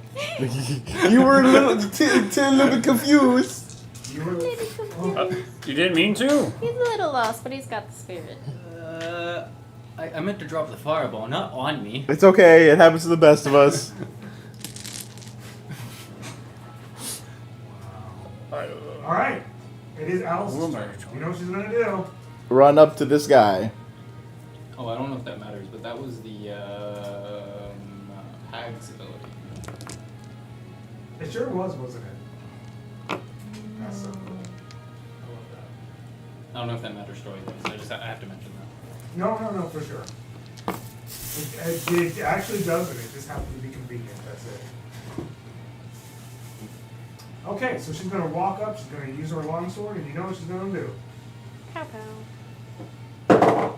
[SPEAKER 6] You were a little bit confused.
[SPEAKER 1] You were.
[SPEAKER 7] Little confused.
[SPEAKER 5] You didn't mean to.
[SPEAKER 7] He's a little lost, but he's got the spirit.
[SPEAKER 4] I meant to drop the fireball, not on me.
[SPEAKER 6] It's okay. It happens to the best of us.
[SPEAKER 1] All right. It is Alice's turn. You know what she's gonna do.
[SPEAKER 6] Run up to this guy.
[SPEAKER 4] Oh, I don't know if that matters, but that was the Hag's ability.
[SPEAKER 1] It sure was, wasn't it? That's so cool. I love that.
[SPEAKER 4] I don't know if that matters story-wise. I have to mention that.
[SPEAKER 1] No, for sure. It actually doesn't. It just happens to be convenient. That's it. Okay, so she's gonna walk up. She's gonna use her longsword, and you know what she's gonna do.
[SPEAKER 7] Pow pow.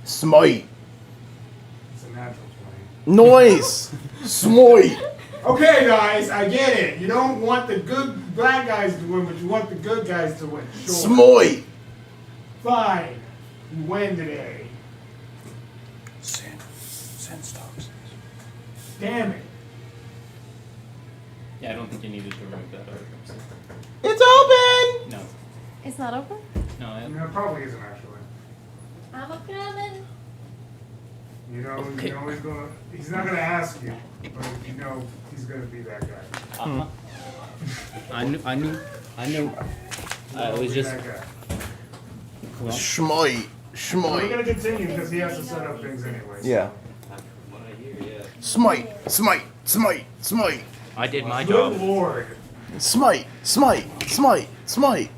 [SPEAKER 6] Smite.
[SPEAKER 1] It's a natural 20.
[SPEAKER 6] Noise. Smite.
[SPEAKER 1] Okay, guys, I get it. You don't want the good bad guys to win, but you want the good guys to win. Sure.
[SPEAKER 6] Smite.
[SPEAKER 1] Fine. You win today.
[SPEAKER 5] Sand stops.
[SPEAKER 1] Damn it.
[SPEAKER 4] Yeah, I don't think you needed to remove that other
[SPEAKER 6] It's open.
[SPEAKER 4] No.
[SPEAKER 7] It's not open?
[SPEAKER 4] No,
[SPEAKER 1] I mean, it probably isn't actually.
[SPEAKER 7] I'm a coming.
[SPEAKER 1] You know,
[SPEAKER 4] Okay.
[SPEAKER 1] you know he's not gonna ask you, but you know he's gonna be that guy.
[SPEAKER 4] Uh-huh. I knew. It was
[SPEAKER 1] Be
[SPEAKER 4] just.
[SPEAKER 1] that guy.
[SPEAKER 4] Well,
[SPEAKER 6] Smite.
[SPEAKER 1] We're
[SPEAKER 6] Smite.
[SPEAKER 1] gonna continue because he has to set up things anyway. so.
[SPEAKER 6] Yeah. Smite. Smite. Smite. Smite.
[SPEAKER 4] I did my
[SPEAKER 1] Good
[SPEAKER 4] job.
[SPEAKER 1] lord.
[SPEAKER 6] Smite. Smite. Smite. Smite.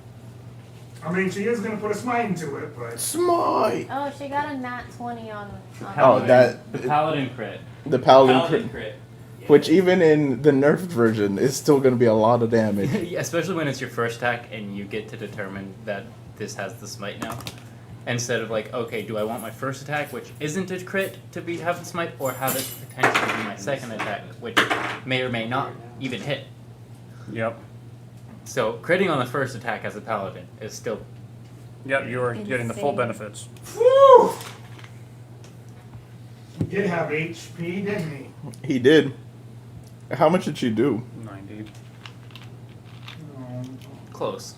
[SPEAKER 1] I mean, she is gonna put a smite into it, but
[SPEAKER 6] Smite.
[SPEAKER 7] Oh, she got a nat 20 on
[SPEAKER 6] Oh, that
[SPEAKER 4] The paladin crit.
[SPEAKER 6] the paladin,
[SPEAKER 4] Paladin crit.
[SPEAKER 6] which even in the nerfed version is still going to be a lot of damage.
[SPEAKER 4] Yeah, especially when it's your first attack and you get to determine that this has the smite now. Instead of like, okay, do I want my first attack, which isn't a crit, to have the smite, or have it potentially be my second attack, which may or may not even hit.
[SPEAKER 5] Yep.
[SPEAKER 4] So critting on the first attack as a paladin is still.
[SPEAKER 5] Yep, you're getting the full
[SPEAKER 7] Insane.
[SPEAKER 5] benefits.
[SPEAKER 1] whew! He did have HP, didn't he?
[SPEAKER 6] He did. How much did she do?
[SPEAKER 5] 90.
[SPEAKER 1] Oh,
[SPEAKER 4] Close.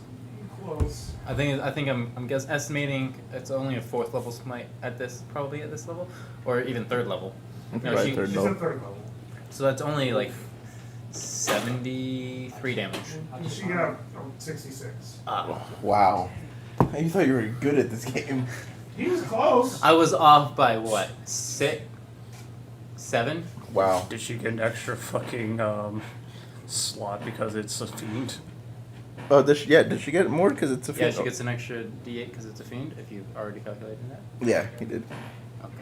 [SPEAKER 1] close.
[SPEAKER 4] I think I'm estimating it's only a 4th level smite at this level, or even 3rd level. No,
[SPEAKER 6] Probably
[SPEAKER 4] she-
[SPEAKER 6] third
[SPEAKER 1] She's
[SPEAKER 6] level.
[SPEAKER 1] at third level.
[SPEAKER 4] So that's only like 73 damage.
[SPEAKER 1] She got 66.
[SPEAKER 6] Wow. You thought you were good at this game.
[SPEAKER 1] He was close.
[SPEAKER 4] I was off by what? 6? 7?
[SPEAKER 6] Wow.
[SPEAKER 5] Did she get an extra fucking slot because it's a fiend?
[SPEAKER 6] Oh, did she get more because it's a
[SPEAKER 4] Yeah,
[SPEAKER 6] fiend?
[SPEAKER 4] she gets an extra d8 because it's a fiend, if you've already calculated that.
[SPEAKER 6] Yeah, he did.
[SPEAKER 4] Okay.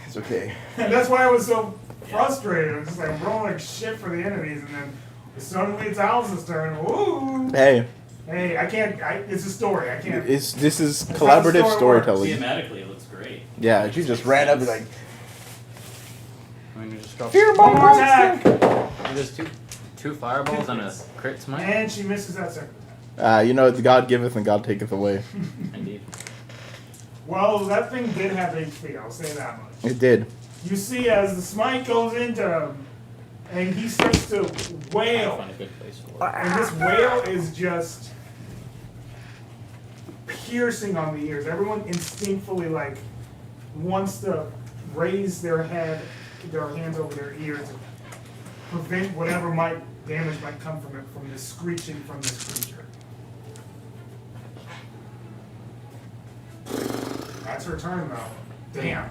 [SPEAKER 6] It's okay.
[SPEAKER 1] And that's why I was so frustrated. I'm just like rolling like shit for the enemies, and then suddenly it's Alice's turn. Ooh.
[SPEAKER 6] Hey,
[SPEAKER 1] Hey, I can't. It's a story. I can't.
[SPEAKER 6] this is
[SPEAKER 1] That's how the
[SPEAKER 6] collaborative
[SPEAKER 1] story works.
[SPEAKER 6] storytelling.
[SPEAKER 4] Thematically, it looks great.
[SPEAKER 6] Yeah, she just ran up and like,
[SPEAKER 4] I mean, you just drop.
[SPEAKER 6] fear my
[SPEAKER 1] One more attack,
[SPEAKER 4] There's two fireballs and a crit smite.
[SPEAKER 1] and she misses that second attack.
[SPEAKER 6] you know, God giveth and God taketh away.
[SPEAKER 4] Indeed.
[SPEAKER 1] Well, that thing did have HP. I'll say that much.
[SPEAKER 6] It did.
[SPEAKER 1] You see, as the smite goes into him, and he starts to
[SPEAKER 4] I'll
[SPEAKER 1] wail,
[SPEAKER 4] find a good place for it.
[SPEAKER 1] and this wail is just piercing on the ears. Everyone instinctively like wants to raise their hands over their ears to prevent whatever damage might come from it, from the screeching from this creature. That's her turn though. Damn.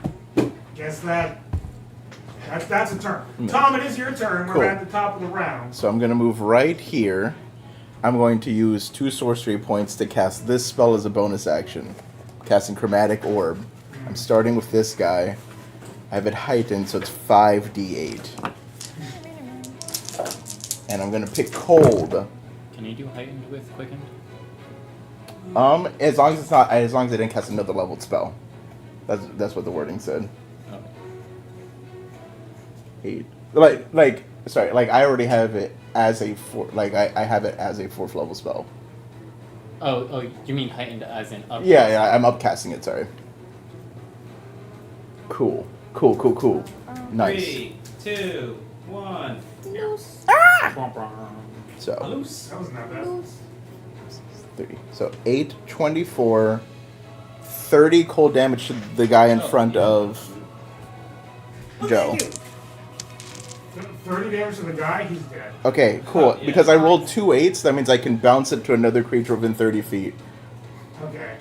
[SPEAKER 1] Guess that's a turn. Tom, it is your turn. We're
[SPEAKER 6] Cool.
[SPEAKER 1] at the top of the round.
[SPEAKER 6] So I'm going to move right here. I'm going to use 2 sorcery points to cast this spell as a bonus action. Casting Chromatic Orb. I'm starting with this guy. I have it heightened, so it's 5d8. And I'm gonna pick cold.
[SPEAKER 4] Can you do heightened with quickened?
[SPEAKER 6] As long as I didn't cast another leveled spell. That's what the wording said.
[SPEAKER 4] Oh.
[SPEAKER 6] 8. Sorry, I already have it as a I have it as a 4th level spell.
[SPEAKER 4] Oh, you mean heightened as in up?
[SPEAKER 6] Yeah, I'm upcasting it, sorry. Cool. Nice.
[SPEAKER 8] 3, 2, 1.
[SPEAKER 7] Loose.
[SPEAKER 6] So,
[SPEAKER 8] Loose.
[SPEAKER 1] That was not bad.
[SPEAKER 6] 3. So 8, 24, 30 cold damage to the guy in front of Joe.
[SPEAKER 1] 30 damage to the guy, he's dead.
[SPEAKER 6] Okay, cool.
[SPEAKER 8] Yeah.
[SPEAKER 6] Because I rolled 2 8s, that means I can bounce it to another creature within 30 feet.
[SPEAKER 1] Okay.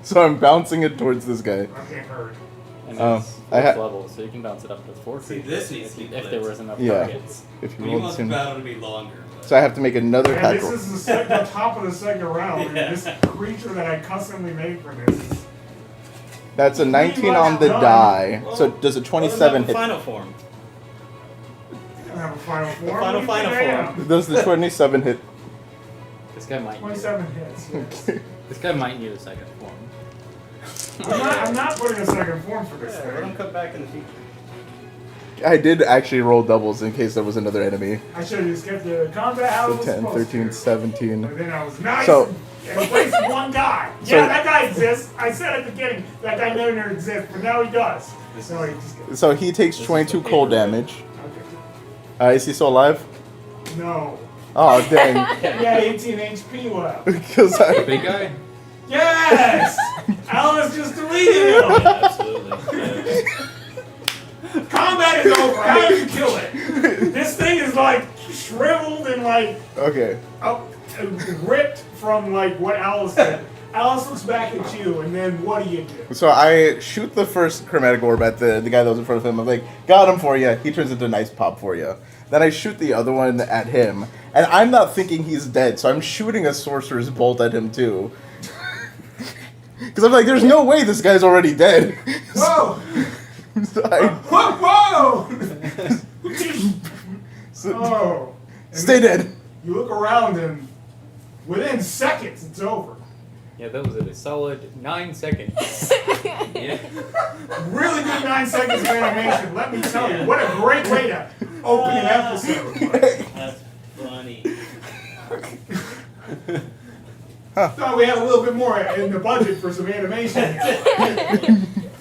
[SPEAKER 6] So I'm bouncing it towards this guy.
[SPEAKER 1] That can't hurt.
[SPEAKER 4] And it's
[SPEAKER 6] I
[SPEAKER 4] 4th
[SPEAKER 6] ha-
[SPEAKER 4] level, so you can bounce it up to 4
[SPEAKER 8] See,
[SPEAKER 4] feet.
[SPEAKER 8] this needs to be
[SPEAKER 4] if there was enough
[SPEAKER 6] Yeah.
[SPEAKER 4] targets.
[SPEAKER 6] If you
[SPEAKER 8] We
[SPEAKER 6] rolled
[SPEAKER 8] want the
[SPEAKER 6] soon.
[SPEAKER 8] battle to be longer.
[SPEAKER 6] So I have to make another
[SPEAKER 1] Yeah,
[SPEAKER 6] attack
[SPEAKER 1] this
[SPEAKER 6] roll.
[SPEAKER 1] is the top of the second round,
[SPEAKER 8] Yeah.
[SPEAKER 1] and this creature that I customly made for this is...
[SPEAKER 6] That's a 19
[SPEAKER 1] Pretty
[SPEAKER 6] on
[SPEAKER 1] much
[SPEAKER 6] the
[SPEAKER 1] done.
[SPEAKER 6] die. So does a
[SPEAKER 8] What
[SPEAKER 6] 27
[SPEAKER 8] about the
[SPEAKER 6] hit?
[SPEAKER 8] final form?
[SPEAKER 1] I don't have a final form.
[SPEAKER 8] final
[SPEAKER 1] What do you think I
[SPEAKER 8] form.
[SPEAKER 1] am?
[SPEAKER 6] Does the 27 hit?
[SPEAKER 4] This guy might.
[SPEAKER 1] 27 hits, yes.
[SPEAKER 4] This guy might need a second form.
[SPEAKER 1] I'm not putting a second form for this
[SPEAKER 8] Yeah, let them
[SPEAKER 1] thing.
[SPEAKER 8] come back in the future.
[SPEAKER 6] I did actually roll doubles in case there was another enemy.
[SPEAKER 1] I should have just kept the combat how it
[SPEAKER 6] So
[SPEAKER 1] was
[SPEAKER 6] 10,
[SPEAKER 1] supposed
[SPEAKER 6] 13,
[SPEAKER 1] to.
[SPEAKER 6] 17.
[SPEAKER 1] But then I was nice
[SPEAKER 6] So-
[SPEAKER 1] and replaced one guy.
[SPEAKER 6] So-
[SPEAKER 1] Yeah, that guy exists. I said at the beginning that guy never exists, but now he does. So he just
[SPEAKER 6] So he takes
[SPEAKER 8] This is
[SPEAKER 6] 22
[SPEAKER 8] the
[SPEAKER 6] cold
[SPEAKER 8] paper.
[SPEAKER 6] damage.
[SPEAKER 1] okay.
[SPEAKER 6] Is he still alive?
[SPEAKER 1] No.
[SPEAKER 6] Oh, dang.
[SPEAKER 1] Yeah, 18 HP left.
[SPEAKER 6] Because I...
[SPEAKER 4] Big guy?
[SPEAKER 1] Yes! Alice just deleted him!
[SPEAKER 8] Yeah, absolutely. Yeah.
[SPEAKER 1] Combat is over. How do you kill it? This thing is like shriveled and like
[SPEAKER 6] Okay.
[SPEAKER 1] ripped from like what Alice did. Alice looks back at you, and then what do you do?
[SPEAKER 6] So I shoot the first chromatic orb at the guy that was in front of him. I'm like, got him for you. He turns into a nice pop for you. Then I shoot the other one at him. And I'm not thinking he's dead, so I'm shooting a sorcerer's bolt at him too. Because I'm like, there's no way this guy's already dead.
[SPEAKER 1] Whoa!
[SPEAKER 6] So I-
[SPEAKER 1] Whoa!
[SPEAKER 6] so-
[SPEAKER 1] Oh. And
[SPEAKER 6] stay
[SPEAKER 1] then
[SPEAKER 6] dead.
[SPEAKER 1] You look around, and within seconds, it's over.
[SPEAKER 4] Yeah, that was a solid 9 seconds.
[SPEAKER 8] Yeah.
[SPEAKER 1] Really good 9 seconds of animation. Let me tell you, what a great way to open an episode.
[SPEAKER 8] That's funny.
[SPEAKER 1] Thought we had a little bit more in the budget for some animation.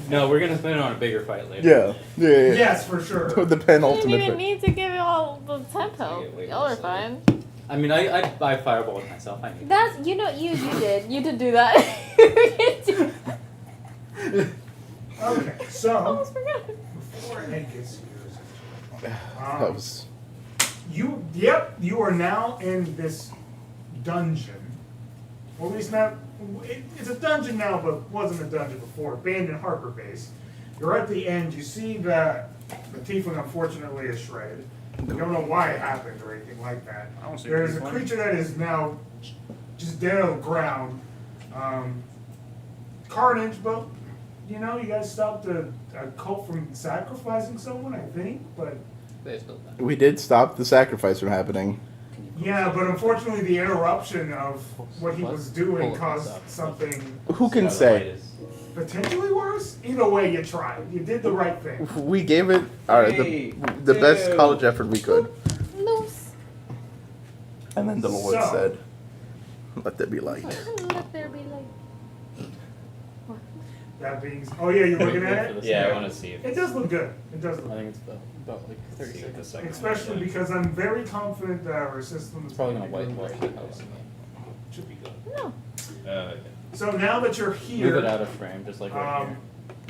[SPEAKER 4] No, we're gonna spend it on a bigger fight later.
[SPEAKER 6] Yeah.
[SPEAKER 1] Yes, for sure.
[SPEAKER 6] The
[SPEAKER 7] You didn't
[SPEAKER 6] penultimate.
[SPEAKER 7] even
[SPEAKER 6] fight.
[SPEAKER 7] need to give it all the tempo.
[SPEAKER 4] Wait,
[SPEAKER 7] Y'all are
[SPEAKER 4] so-
[SPEAKER 7] fine.
[SPEAKER 4] I mean, I fireballed myself. I knew.
[SPEAKER 7] That's you did do that.
[SPEAKER 1] Okay,
[SPEAKER 7] I
[SPEAKER 1] so
[SPEAKER 7] almost forgot.
[SPEAKER 1] before Ed gets here,
[SPEAKER 6] That was.
[SPEAKER 1] you are now in this dungeon. Or at least not. It's a dungeon now, but wasn't a dungeon before. Abandoned Harper Base. You're at the end. You see that the tiefling unfortunately is shredded. You don't know why it happened or anything like that.
[SPEAKER 5] I don't see
[SPEAKER 1] There's a
[SPEAKER 5] tiefling.
[SPEAKER 1] creature that is now just dead on the ground. Carnage, but you know, you guys stopped a cult from sacrificing someone, I think, but
[SPEAKER 4] They still done.
[SPEAKER 6] We did stop the sacrifice from happening.
[SPEAKER 1] yeah, but unfortunately the interruption of what he was doing
[SPEAKER 4] Pull it
[SPEAKER 1] caused
[SPEAKER 4] up.
[SPEAKER 1] something
[SPEAKER 6] Who can say?
[SPEAKER 1] potentially worse. Either way, you tried. You did the right thing.
[SPEAKER 6] We gave it the best
[SPEAKER 8] two.
[SPEAKER 6] college effort we could.
[SPEAKER 7] Loose.
[SPEAKER 6] And then the Lord
[SPEAKER 1] So-
[SPEAKER 6] said, let there be light.
[SPEAKER 7] Let there be light.
[SPEAKER 1] That being, oh yeah, you're looking at it.
[SPEAKER 8] Yeah, I want to see if
[SPEAKER 1] It does look good. It does
[SPEAKER 4] I
[SPEAKER 1] look
[SPEAKER 4] think it's about like 30 seconds.
[SPEAKER 1] good. Especially because I'm very confident that our system is
[SPEAKER 4] It's probably gonna
[SPEAKER 1] gonna be
[SPEAKER 4] whitewash
[SPEAKER 1] good.
[SPEAKER 4] the house.
[SPEAKER 8] should be good.
[SPEAKER 7] No.
[SPEAKER 1] So now that you're
[SPEAKER 4] Move it out
[SPEAKER 1] here,
[SPEAKER 4] of frame, just like right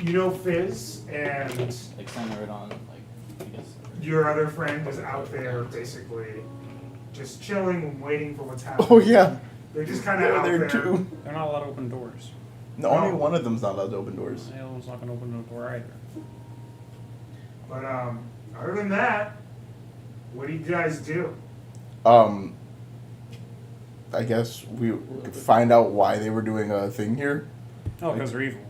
[SPEAKER 1] you know Fizz and
[SPEAKER 4] here. Like center it on, like I guess.
[SPEAKER 1] your other friend is out there basically just chilling and waiting for what's happening.
[SPEAKER 6] Oh yeah,
[SPEAKER 1] They're just kind of
[SPEAKER 6] they're
[SPEAKER 1] out
[SPEAKER 6] there
[SPEAKER 1] there.
[SPEAKER 6] too.
[SPEAKER 5] They're not allowed to open doors.
[SPEAKER 6] No, only one of them's not allowed to open doors.
[SPEAKER 5] The other one's not going to open the door either.
[SPEAKER 1] But other than that, what do you guys do?
[SPEAKER 6] I guess we could find out why they were doing a thing here.
[SPEAKER 5] Oh, because they're evil.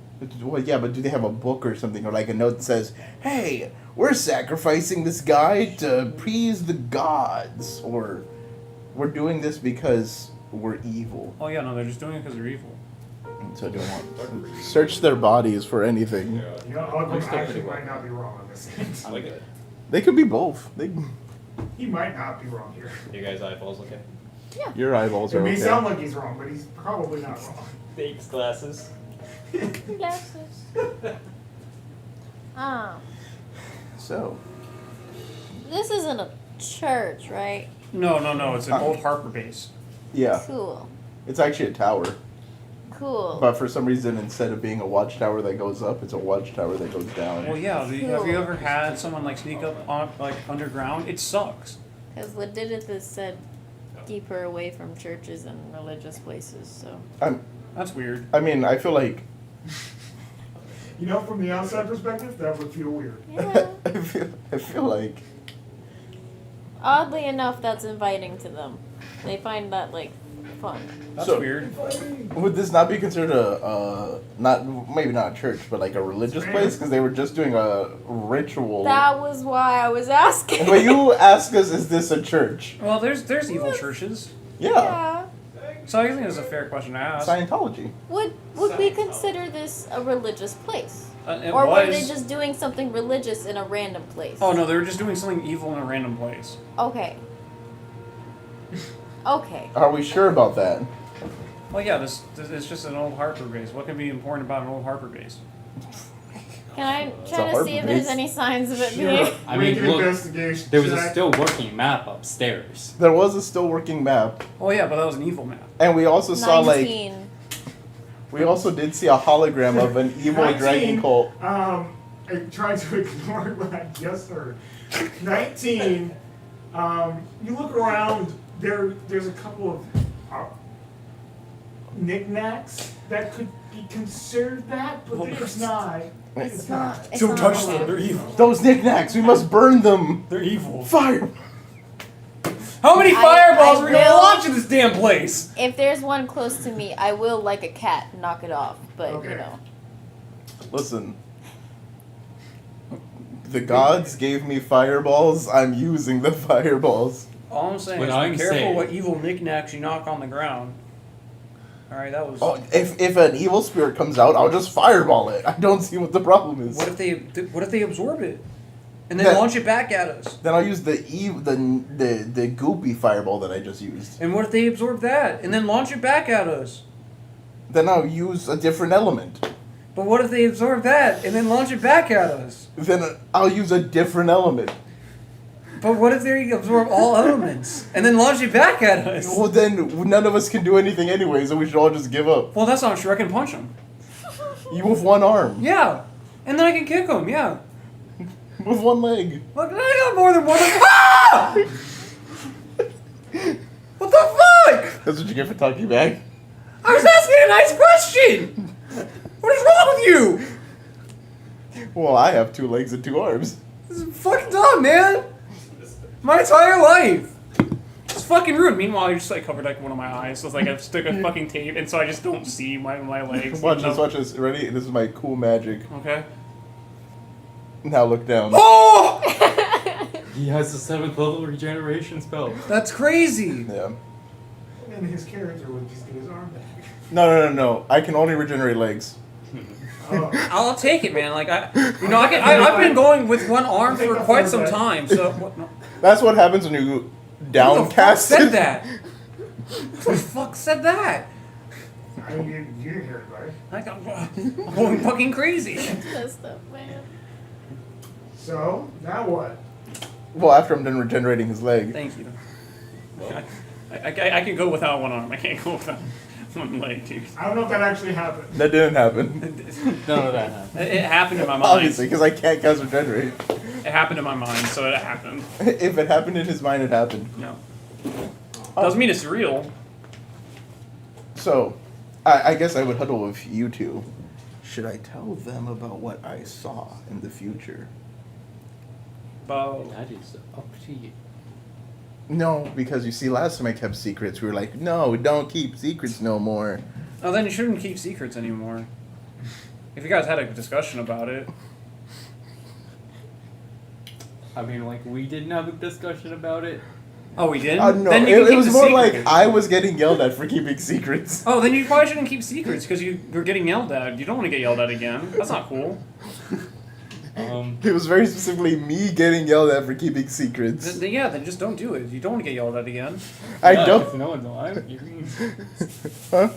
[SPEAKER 6] Well, yeah, but do they have a book or something, or like a note that says, "Hey, we're sacrificing this guy to please the gods, or we're doing this because we're evil.
[SPEAKER 5] Oh yeah, no, they're just doing it because they're evil.
[SPEAKER 6] So they want search their bodies for anything.
[SPEAKER 1] You know, Ugly actually might not be wrong on this.
[SPEAKER 8] I like it.
[SPEAKER 6] They could be both.
[SPEAKER 1] He might not be wrong here.
[SPEAKER 8] You guys' eyeballs okay?
[SPEAKER 6] Your eyeballs
[SPEAKER 1] It
[SPEAKER 6] are
[SPEAKER 1] may
[SPEAKER 6] okay.
[SPEAKER 1] sound like he's wrong, but he's probably not wrong.
[SPEAKER 8] Bakes glasses.
[SPEAKER 7] Glasses.
[SPEAKER 6] So,
[SPEAKER 7] This isn't a church, right?
[SPEAKER 5] No, it's an old Harper base.
[SPEAKER 6] yeah,
[SPEAKER 7] Cool.
[SPEAKER 6] it's actually a tower.
[SPEAKER 7] Cool.
[SPEAKER 6] But for some reason, instead of being a watchtower that goes up, it's a watchtower that goes down.
[SPEAKER 5] Well, yeah. Have you ever had someone like sneak up on like underground? It sucks.
[SPEAKER 7] Because Legitimus said deeper away from churches and religious places, so.
[SPEAKER 5] That's weird.
[SPEAKER 6] I mean, I feel like
[SPEAKER 1] You know, from the outside perspective, that would feel weird.
[SPEAKER 7] Yeah.
[SPEAKER 6] I feel like
[SPEAKER 7] Oddly enough, that's inviting to them. They find that, like, fun.
[SPEAKER 5] That's
[SPEAKER 6] So-
[SPEAKER 5] weird.
[SPEAKER 6] would this not be considered maybe not a church, but like a religious place? Because they were just doing a ritual.
[SPEAKER 7] That was why I was asking.
[SPEAKER 6] But you ask us, is this a church?
[SPEAKER 5] Well, there's evil churches,
[SPEAKER 6] Yeah,
[SPEAKER 7] Yeah.
[SPEAKER 5] so I think it's a fair question to ask.
[SPEAKER 6] Scientology.
[SPEAKER 7] Would we consider this a religious place?
[SPEAKER 5] It
[SPEAKER 7] Or were
[SPEAKER 5] was.
[SPEAKER 7] they just doing something religious in a random place?
[SPEAKER 5] Oh no, they were just doing something evil in a random place.
[SPEAKER 7] Okay. Okay.
[SPEAKER 6] Are we sure about that?
[SPEAKER 5] Well, yeah, this it's just an old Harper base. What can be important about an old Harper base?
[SPEAKER 7] Can I
[SPEAKER 6] a
[SPEAKER 7] try to
[SPEAKER 6] hard
[SPEAKER 7] see if
[SPEAKER 6] base.
[SPEAKER 7] there's any signs of it
[SPEAKER 1] Sure.
[SPEAKER 7] being?
[SPEAKER 4] I mean,
[SPEAKER 1] Make an
[SPEAKER 4] look,
[SPEAKER 1] investigation
[SPEAKER 4] there was a
[SPEAKER 1] check.
[SPEAKER 4] still working map upstairs.
[SPEAKER 6] There was a still working map,
[SPEAKER 5] Oh yeah, but that was an evil map.
[SPEAKER 6] and we also saw like
[SPEAKER 7] 19.
[SPEAKER 6] we also did see a hologram of an evil
[SPEAKER 1] 19,
[SPEAKER 6] dragon cult.
[SPEAKER 1] I tried to ignore what I just heard. 19. You look around. There's a couple of knickknacks that could be considered that, but it's not.
[SPEAKER 7] It's not. It's
[SPEAKER 5] Don't
[SPEAKER 7] not
[SPEAKER 5] touch
[SPEAKER 7] okay.
[SPEAKER 5] them. They're evil.
[SPEAKER 6] Those knickknacks, we must burn them.
[SPEAKER 5] They're evil.
[SPEAKER 6] Fire.
[SPEAKER 5] How many
[SPEAKER 7] I
[SPEAKER 5] fireballs are we gonna
[SPEAKER 7] will-
[SPEAKER 5] launch in this damn place?
[SPEAKER 7] If there's one close to me, I will, like a cat, knock it off. But,
[SPEAKER 1] Okay.
[SPEAKER 7] you know.
[SPEAKER 6] Listen. The gods gave me fireballs. I'm using the fireballs.
[SPEAKER 5] All I'm saying
[SPEAKER 4] What
[SPEAKER 5] is
[SPEAKER 4] I'm
[SPEAKER 5] be careful
[SPEAKER 4] saying-
[SPEAKER 5] what evil knickknacks you knock on the ground. Alright, that was.
[SPEAKER 6] Oh, if an evil spirit comes out, I'll just fireball it. I don't see what the problem is.
[SPEAKER 5] What if they absorb it, and then
[SPEAKER 6] That-
[SPEAKER 5] launch it back at us?
[SPEAKER 6] Then I'll use the goopy fireball that I just used.
[SPEAKER 5] And what if they absorb that, and then launch it back at us?
[SPEAKER 6] Then I'll use a different element.
[SPEAKER 5] But what if they absorb that, and then launch it back at us?
[SPEAKER 6] Then I'll use a different element.
[SPEAKER 5] But what if they absorb all elements, and then launch it back at us?
[SPEAKER 6] Well, then none of us can do anything anyway, so we should all just give up.
[SPEAKER 5] Well, that's not true. I can punch them.
[SPEAKER 6] You with one arm.
[SPEAKER 5] Yeah. And then I can kick them, yeah.
[SPEAKER 6] With one leg.
[SPEAKER 5] Look, I got more than one. Ah! What the fuck?
[SPEAKER 6] That's what you get for talking back.
[SPEAKER 5] I was asking a nice question. What is wrong with you?
[SPEAKER 6] Well, I have 2 legs and 2 arms.
[SPEAKER 5] This is fucking dumb, man. My entire life. It's fucking rude. Meanwhile, you're just like covered like one of my eyes. So it's like I've stuck a fucking tape, and so I just don't see my legs.
[SPEAKER 6] Watch
[SPEAKER 5] even
[SPEAKER 6] this,
[SPEAKER 5] though-
[SPEAKER 6] watch this. Ready? This is my cool magic.
[SPEAKER 5] Okay.
[SPEAKER 6] Now look down.
[SPEAKER 5] Oh!
[SPEAKER 4] He has a 7th level regeneration spell.
[SPEAKER 5] That's crazy.
[SPEAKER 6] Yeah.
[SPEAKER 1] And his character would just get his arm back.
[SPEAKER 6] No. I can only regenerate legs.
[SPEAKER 1] Oh.
[SPEAKER 5] I'll take it, man. Like I've been going with one arm for quite some time. So what? No.
[SPEAKER 6] That's what happens when you
[SPEAKER 5] Who the fuck
[SPEAKER 6] downcast.
[SPEAKER 5] said that? Who the fuck said that?
[SPEAKER 1] I mean, you didn't hear it, right?
[SPEAKER 5] I'm going fucking crazy.
[SPEAKER 7] Messed up, man.
[SPEAKER 1] So, now what?
[SPEAKER 6] Well, after I'm done regenerating his leg.
[SPEAKER 5] Thank you. I can go without one arm. I can't go without one leg, dude.
[SPEAKER 1] I don't know if that actually happened.
[SPEAKER 6] That didn't happen.
[SPEAKER 4] None of that happened.
[SPEAKER 5] It happened in my mind.
[SPEAKER 6] Obviously, because I can't cast regenerate.
[SPEAKER 5] It happened in my mind, so it happened.
[SPEAKER 6] If it happened in his mind, it happened.
[SPEAKER 5] No. Doesn't mean it's real.
[SPEAKER 6] So, I guess I would huddle with you two. Should I tell them about what I saw in the future?
[SPEAKER 5] Bo.
[SPEAKER 4] That is up to you.
[SPEAKER 6] No, because you see, last time I kept secrets, we were like, no, we don't keep secrets no more.
[SPEAKER 5] Oh, then you shouldn't keep secrets anymore. If you guys had a discussion about it.
[SPEAKER 4] I mean, like, we didn't have a discussion about it.
[SPEAKER 5] Oh, we did?
[SPEAKER 6] No,
[SPEAKER 5] Then you can
[SPEAKER 6] it
[SPEAKER 5] keep
[SPEAKER 6] was
[SPEAKER 5] the
[SPEAKER 6] more
[SPEAKER 5] secret.
[SPEAKER 6] like I was getting yelled at for keeping secrets.
[SPEAKER 5] Oh, then you probably shouldn't keep secrets because you're getting yelled at. You don't want to get yelled at again. That's not cool.
[SPEAKER 6] It was very specifically me getting yelled at for keeping secrets.
[SPEAKER 5] Then just don't do it. You don't want to get yelled at again.
[SPEAKER 6] I
[SPEAKER 4] Yeah,
[SPEAKER 6] don't.
[SPEAKER 4] If no one's alive, you
[SPEAKER 6] Huh?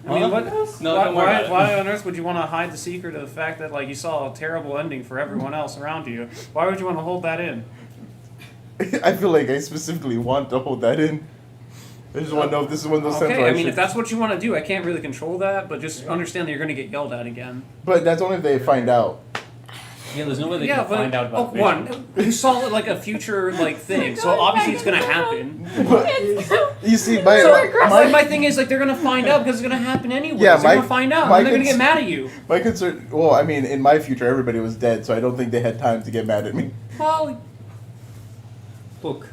[SPEAKER 5] I mean, what?
[SPEAKER 4] No,
[SPEAKER 5] why,
[SPEAKER 4] don't worry about it.
[SPEAKER 5] why on earth would you want to hide the secret of the fact that like you saw a terrible ending for everyone else around you? Why would you want to hold that in?
[SPEAKER 6] I feel like I specifically want to hold that in. I just want to know if this is one of those times
[SPEAKER 5] Okay,
[SPEAKER 6] where
[SPEAKER 5] I mean,
[SPEAKER 6] should-
[SPEAKER 5] if that's what you want to do, I can't really control that, but just understand that you're going to get yelled at again.
[SPEAKER 6] But that's only if they find out.
[SPEAKER 4] Yeah, there's no way they
[SPEAKER 5] Yeah,
[SPEAKER 4] can
[SPEAKER 5] but
[SPEAKER 4] find out about vision.
[SPEAKER 5] one, you saw like a future like thing, so obviously it's going to happen.
[SPEAKER 6] You see,
[SPEAKER 5] So
[SPEAKER 6] my
[SPEAKER 5] my thing is like they're going to find out because it's going to happen anyway.
[SPEAKER 6] Yeah,
[SPEAKER 5] they're
[SPEAKER 6] my-
[SPEAKER 5] going to find out,
[SPEAKER 6] my
[SPEAKER 5] and they're going to
[SPEAKER 6] cons-
[SPEAKER 5] get mad at you.
[SPEAKER 6] my concern. Well, I mean, in my future, everybody was dead, so I don't think they had time to get mad at me.
[SPEAKER 5] Well,
[SPEAKER 4] Look,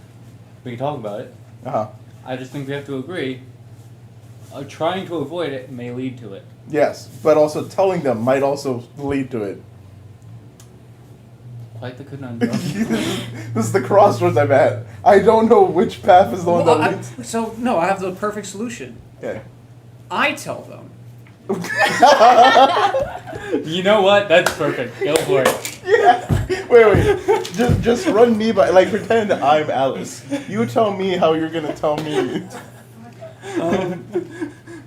[SPEAKER 4] we can talk about it.
[SPEAKER 6] Uh-huh.
[SPEAKER 4] I just think we have to agree. Trying to avoid it may lead to it.
[SPEAKER 6] Yes, but also telling them might also lead to it.
[SPEAKER 4] Quite the conundrum.
[SPEAKER 6] This is the crossroads I'm at. I don't know which path is the one
[SPEAKER 5] well,
[SPEAKER 6] that leads.
[SPEAKER 5] I have the perfect solution.
[SPEAKER 6] Okay.
[SPEAKER 5] I tell them.
[SPEAKER 4] You know what? That's perfect. Go for it.
[SPEAKER 6] Yeah. Wait. Just run me by. Like, pretend I'm Alice. You tell me how you're gonna tell me.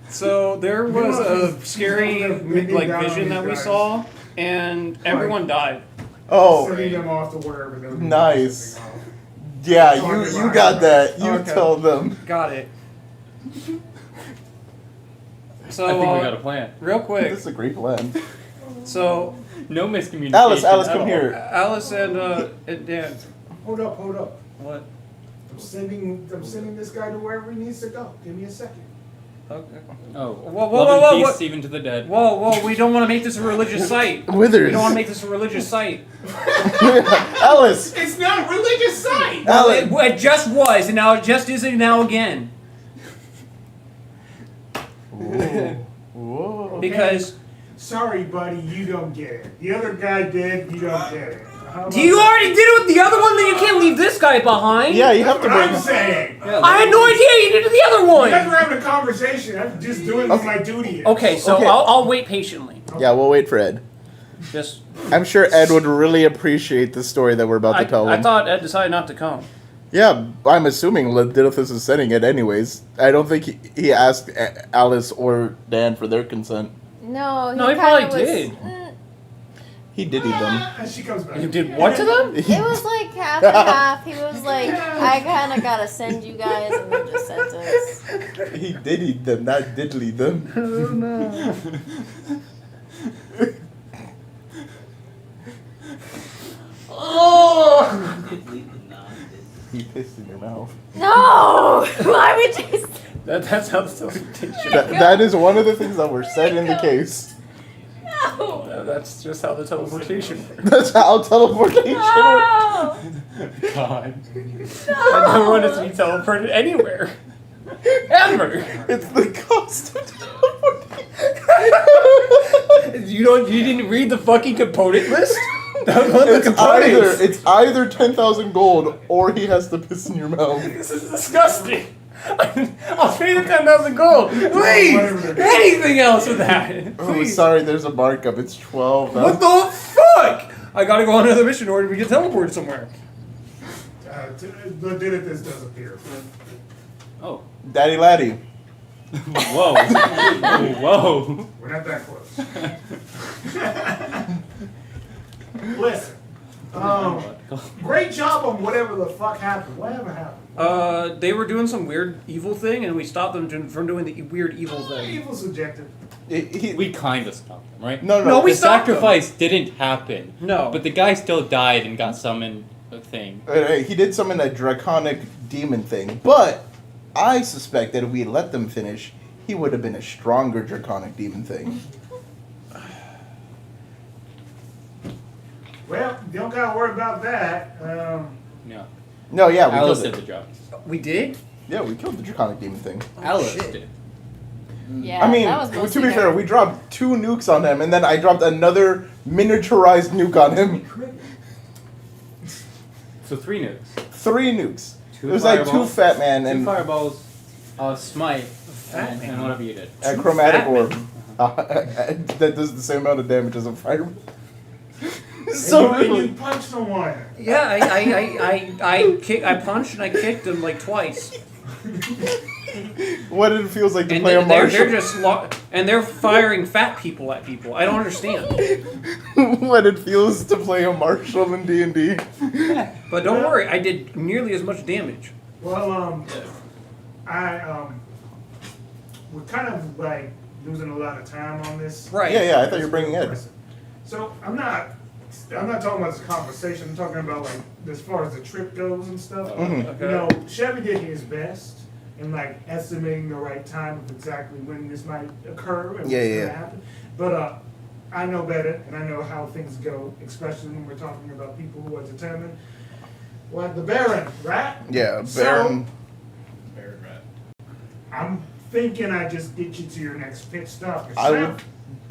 [SPEAKER 5] So there was a scary like vision that we saw, and everyone died.
[SPEAKER 6] Oh,
[SPEAKER 1] Sending them off to wherever they're
[SPEAKER 6] nice. Yeah, you got that. You
[SPEAKER 5] Okay.
[SPEAKER 6] tell them.
[SPEAKER 5] Got it. So
[SPEAKER 4] I think we got a plan.
[SPEAKER 5] real quick.
[SPEAKER 6] This is a great plan.
[SPEAKER 5] So
[SPEAKER 4] No miscommunication.
[SPEAKER 6] Alice,
[SPEAKER 4] at
[SPEAKER 6] come
[SPEAKER 4] all.
[SPEAKER 6] here.
[SPEAKER 5] Alice and Dan.
[SPEAKER 1] Hold up.
[SPEAKER 5] What?
[SPEAKER 1] I'm sending this guy to wherever he needs to go. Give me a second.
[SPEAKER 5] Okay.
[SPEAKER 4] Oh.
[SPEAKER 5] Whoa,
[SPEAKER 4] Love and
[SPEAKER 5] whoa,
[SPEAKER 4] peace,
[SPEAKER 5] whoa.
[SPEAKER 4] even to the dead.
[SPEAKER 5] Whoa! We don't want to make this a religious site.
[SPEAKER 6] Withers.
[SPEAKER 5] We don't want to make this a religious site.
[SPEAKER 6] Alice.
[SPEAKER 1] It's not a religious site.
[SPEAKER 6] Alice.
[SPEAKER 5] It just was, and now it just isn't now again.
[SPEAKER 6] Whoa.
[SPEAKER 5] Because
[SPEAKER 1] Sorry, buddy, you don't get it. The other guy did. You don't get it. How about
[SPEAKER 5] you
[SPEAKER 1] that?
[SPEAKER 5] already did it with the other one, then you can't leave this guy behind.
[SPEAKER 6] Yeah, you have to
[SPEAKER 1] That's what
[SPEAKER 6] bring.
[SPEAKER 1] I'm saying.
[SPEAKER 5] I had no idea you did it to the other
[SPEAKER 1] You guys
[SPEAKER 5] one.
[SPEAKER 1] were having a conversation. I'm just doing what my duty is.
[SPEAKER 5] Okay, so
[SPEAKER 6] Okay.
[SPEAKER 5] I'll wait patiently.
[SPEAKER 6] Yeah, we'll wait for Ed.
[SPEAKER 5] Just
[SPEAKER 6] I'm sure Ed would really appreciate the story that we're about to tell
[SPEAKER 5] I
[SPEAKER 6] him.
[SPEAKER 5] thought Ed decided not to come.
[SPEAKER 6] Yeah, I'm assuming Ledithus is sending it anyways. I don't think he asked Alice or Dan for their consent.
[SPEAKER 7] No,
[SPEAKER 5] No, he
[SPEAKER 7] kinda
[SPEAKER 5] probably
[SPEAKER 7] was,
[SPEAKER 5] did.
[SPEAKER 6] He diddied them.
[SPEAKER 1] And she comes back.
[SPEAKER 5] You did what to them?
[SPEAKER 7] It was like half and half. He was like, I kind of gotta send you guys, and then just sent us.
[SPEAKER 6] He diddied them, not diddly them.
[SPEAKER 1] Oh no.
[SPEAKER 6] Oh! He pissed in your mouth.
[SPEAKER 7] No! Why would you?
[SPEAKER 5] That's how the teleportation.
[SPEAKER 6] That is one of the things that were said in the case.
[SPEAKER 7] No!
[SPEAKER 5] That's just how the teleportation works.
[SPEAKER 6] That's how teleportation works.
[SPEAKER 7] No!
[SPEAKER 4] God.
[SPEAKER 5] I never wanted to be teleported anywhere. Ever.
[SPEAKER 6] It's the cost of teleportation.
[SPEAKER 5] You didn't read the fucking component list? That was one of the
[SPEAKER 6] It's
[SPEAKER 5] components.
[SPEAKER 6] either 10,000 gold or he has to piss in your mouth.
[SPEAKER 5] This is disgusting. I'll pay the 10,000 gold. Please! Anything else with that?
[SPEAKER 6] Oh,
[SPEAKER 5] Please.
[SPEAKER 6] sorry, there's a markup. It's 12.
[SPEAKER 5] What the fuck? I gotta go on another mission in order to get teleported somewhere.
[SPEAKER 1] Ledithus does appear.
[SPEAKER 4] Oh.
[SPEAKER 6] Daddy Laddie.
[SPEAKER 4] Whoa. Whoa.
[SPEAKER 1] We're not that close. Listen. Great job on whatever the fuck happened. Whatever happened?
[SPEAKER 5] They were doing some weird evil thing, and we stopped them from doing the weird evil thing.
[SPEAKER 1] Evil subjective.
[SPEAKER 4] We kind of stopped them, right?
[SPEAKER 6] No,
[SPEAKER 5] No, we
[SPEAKER 4] The
[SPEAKER 5] stopped them.
[SPEAKER 4] sacrifice didn't happen.
[SPEAKER 5] No.
[SPEAKER 4] But the guy still died and got summoned a thing.
[SPEAKER 6] He did summon a draconic demon thing, but I suspect that if we let them finish, he would have been a stronger draconic demon thing.
[SPEAKER 1] Well, you don't gotta worry about that.
[SPEAKER 4] No.
[SPEAKER 6] No, yeah, we
[SPEAKER 4] Alice
[SPEAKER 6] killed
[SPEAKER 4] did
[SPEAKER 6] it.
[SPEAKER 4] the job.
[SPEAKER 5] We did?
[SPEAKER 6] Yeah, we killed the draconic demon thing.
[SPEAKER 4] Alice
[SPEAKER 5] shit.
[SPEAKER 4] did.
[SPEAKER 7] Yeah,
[SPEAKER 6] I mean,
[SPEAKER 7] that was
[SPEAKER 6] to
[SPEAKER 7] mostly
[SPEAKER 6] be fair,
[SPEAKER 7] her.
[SPEAKER 6] we dropped 2 nukes on him, and then I dropped another miniaturized nuke on him.
[SPEAKER 4] So 3 nukes.
[SPEAKER 6] 3 nukes.
[SPEAKER 4] Two
[SPEAKER 6] It was like 2
[SPEAKER 4] fireballs,
[SPEAKER 6] fat man
[SPEAKER 4] 2
[SPEAKER 6] and
[SPEAKER 4] fireballs, smite,
[SPEAKER 5] Fat
[SPEAKER 4] and
[SPEAKER 5] man.
[SPEAKER 4] whatever you did.
[SPEAKER 6] a
[SPEAKER 5] Two
[SPEAKER 6] chromatic
[SPEAKER 5] fat
[SPEAKER 6] orb. That does the same amount of damage as a fireball. So
[SPEAKER 1] and you
[SPEAKER 6] really.
[SPEAKER 1] punch someone.
[SPEAKER 5] Yeah, I punched and I kicked him like twice.
[SPEAKER 6] What it feels like to
[SPEAKER 5] And
[SPEAKER 6] play a
[SPEAKER 5] they're
[SPEAKER 6] marshal.
[SPEAKER 5] just and they're firing fat people at people. I don't understand.
[SPEAKER 6] What it feels to play a marshal in D&D.
[SPEAKER 5] But don't worry, I did nearly as much damage.
[SPEAKER 1] Well, we're kind of like losing a lot of time on this.
[SPEAKER 5] Right.
[SPEAKER 6] Yeah, I thought you were bringing Ed.
[SPEAKER 1] So I'm not talking about this conversation. I'm talking about like as far as the trip goes and stuff.
[SPEAKER 6] Mhm.
[SPEAKER 5] Okay.
[SPEAKER 1] You know, Chevy did his best in like estimating the right time of exactly when this might occur and
[SPEAKER 6] Yeah,
[SPEAKER 1] what's
[SPEAKER 6] yeah.
[SPEAKER 1] gonna happen. But I know better, and I know how things go, especially when we're talking about people who are determined. Like the Baron, right?
[SPEAKER 6] Yeah,
[SPEAKER 1] So,
[SPEAKER 6] Baron.
[SPEAKER 8] Baron rat.
[SPEAKER 1] I'm thinking I just get you to your next pit stop.
[SPEAKER 6] I would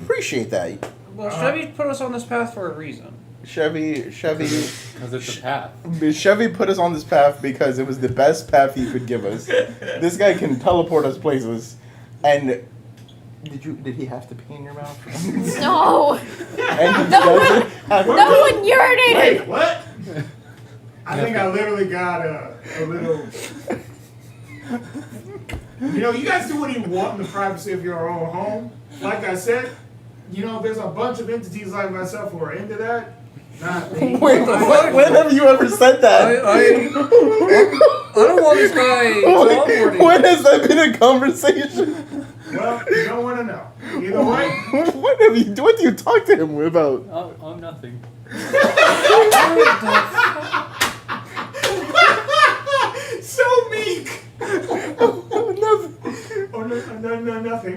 [SPEAKER 6] appreciate that.
[SPEAKER 5] Well, Chevy put us on this path for a reason.
[SPEAKER 6] Chevy
[SPEAKER 4] Because it's a path.
[SPEAKER 6] Chevy put us on this path because it was the best path he could give us. This guy can teleport us places. And did he have to pee in your mouth?
[SPEAKER 7] No.
[SPEAKER 6] And he doesn't have
[SPEAKER 7] No one urinated.
[SPEAKER 1] Wait, what? I think I literally got a little. You know, you guys do what you want in the privacy of your own home. Like I said, you know, there's a bunch of entities like myself who are into that. Not me.
[SPEAKER 6] Wait, when have you ever said that?
[SPEAKER 5] I don't want this guy teleporting.
[SPEAKER 6] When has that been a conversation?
[SPEAKER 1] Well, you don't want to know. Either way.
[SPEAKER 6] What do you talk to him about?
[SPEAKER 4] Oh, nothing.
[SPEAKER 1] So meek.
[SPEAKER 6] Nothing.
[SPEAKER 1] Oh, no, nothing.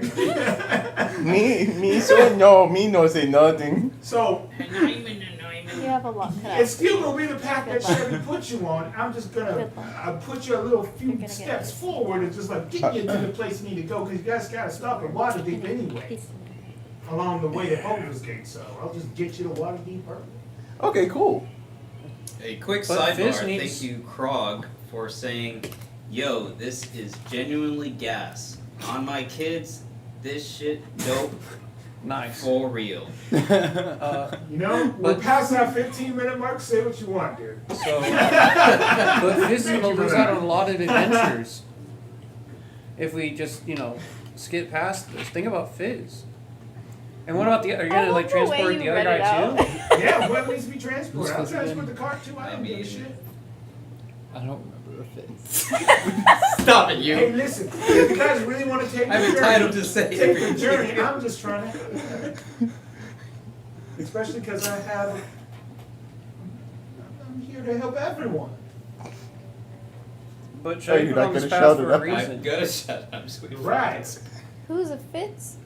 [SPEAKER 6] Me no say nothing.
[SPEAKER 1] So,
[SPEAKER 7] You have a lot cut out.
[SPEAKER 1] it's still gonna be the path that Chevy put you on. I'm just gonna
[SPEAKER 7] Good luck.
[SPEAKER 1] put you a little
[SPEAKER 7] You're
[SPEAKER 1] few
[SPEAKER 7] gonna get
[SPEAKER 1] steps
[SPEAKER 7] this.
[SPEAKER 1] forward and just like get you to the place you need to go because you guys gotta stop at Waterdeep anyway
[SPEAKER 7] Peace.
[SPEAKER 1] along the way to Boulder's Gate. So I'll just get you to Waterdeep early.
[SPEAKER 6] Okay, cool.
[SPEAKER 9] A quick
[SPEAKER 5] But
[SPEAKER 9] sidebar.
[SPEAKER 5] Fizz needs-
[SPEAKER 9] Thank you, Krog, for saying, "Yo, this is genuinely gas. On my kids, this shit dope
[SPEAKER 5] Nice.
[SPEAKER 9] for real."
[SPEAKER 1] You know, we're
[SPEAKER 5] But-
[SPEAKER 1] past that 15-minute mark. Say what you want, dude.
[SPEAKER 5] So, but Fizz is
[SPEAKER 1] Thank
[SPEAKER 5] gonna
[SPEAKER 1] you for
[SPEAKER 5] lose
[SPEAKER 1] that.
[SPEAKER 5] out on a lot of adventures if we just, skip past this. Think about Fizz. And what about are you gonna like transport the other guy too?
[SPEAKER 1] Yeah, what needs to be transported? I'll
[SPEAKER 4] Supposed to be
[SPEAKER 1] transport the cart too. I don't give a shit.
[SPEAKER 4] I don't remember if it's.
[SPEAKER 9] Stop it,
[SPEAKER 1] Hey,
[SPEAKER 9] you.
[SPEAKER 1] listen, if you guys really want to take the
[SPEAKER 9] I'm
[SPEAKER 1] journey,
[SPEAKER 9] entitled to say
[SPEAKER 1] take the
[SPEAKER 9] everything.
[SPEAKER 1] journey. I'm just trying to, especially because I'm here to help everyone.
[SPEAKER 5] But
[SPEAKER 6] Oh,
[SPEAKER 5] Chevy
[SPEAKER 6] you're
[SPEAKER 5] put
[SPEAKER 6] not
[SPEAKER 5] on this
[SPEAKER 6] gonna
[SPEAKER 5] path
[SPEAKER 6] shout
[SPEAKER 5] for
[SPEAKER 6] it
[SPEAKER 5] a
[SPEAKER 6] out.
[SPEAKER 5] reason.
[SPEAKER 9] I'm gonna shut up. I'm just waiting for
[SPEAKER 1] Right.
[SPEAKER 9] it.
[SPEAKER 7] Who's a Fitz?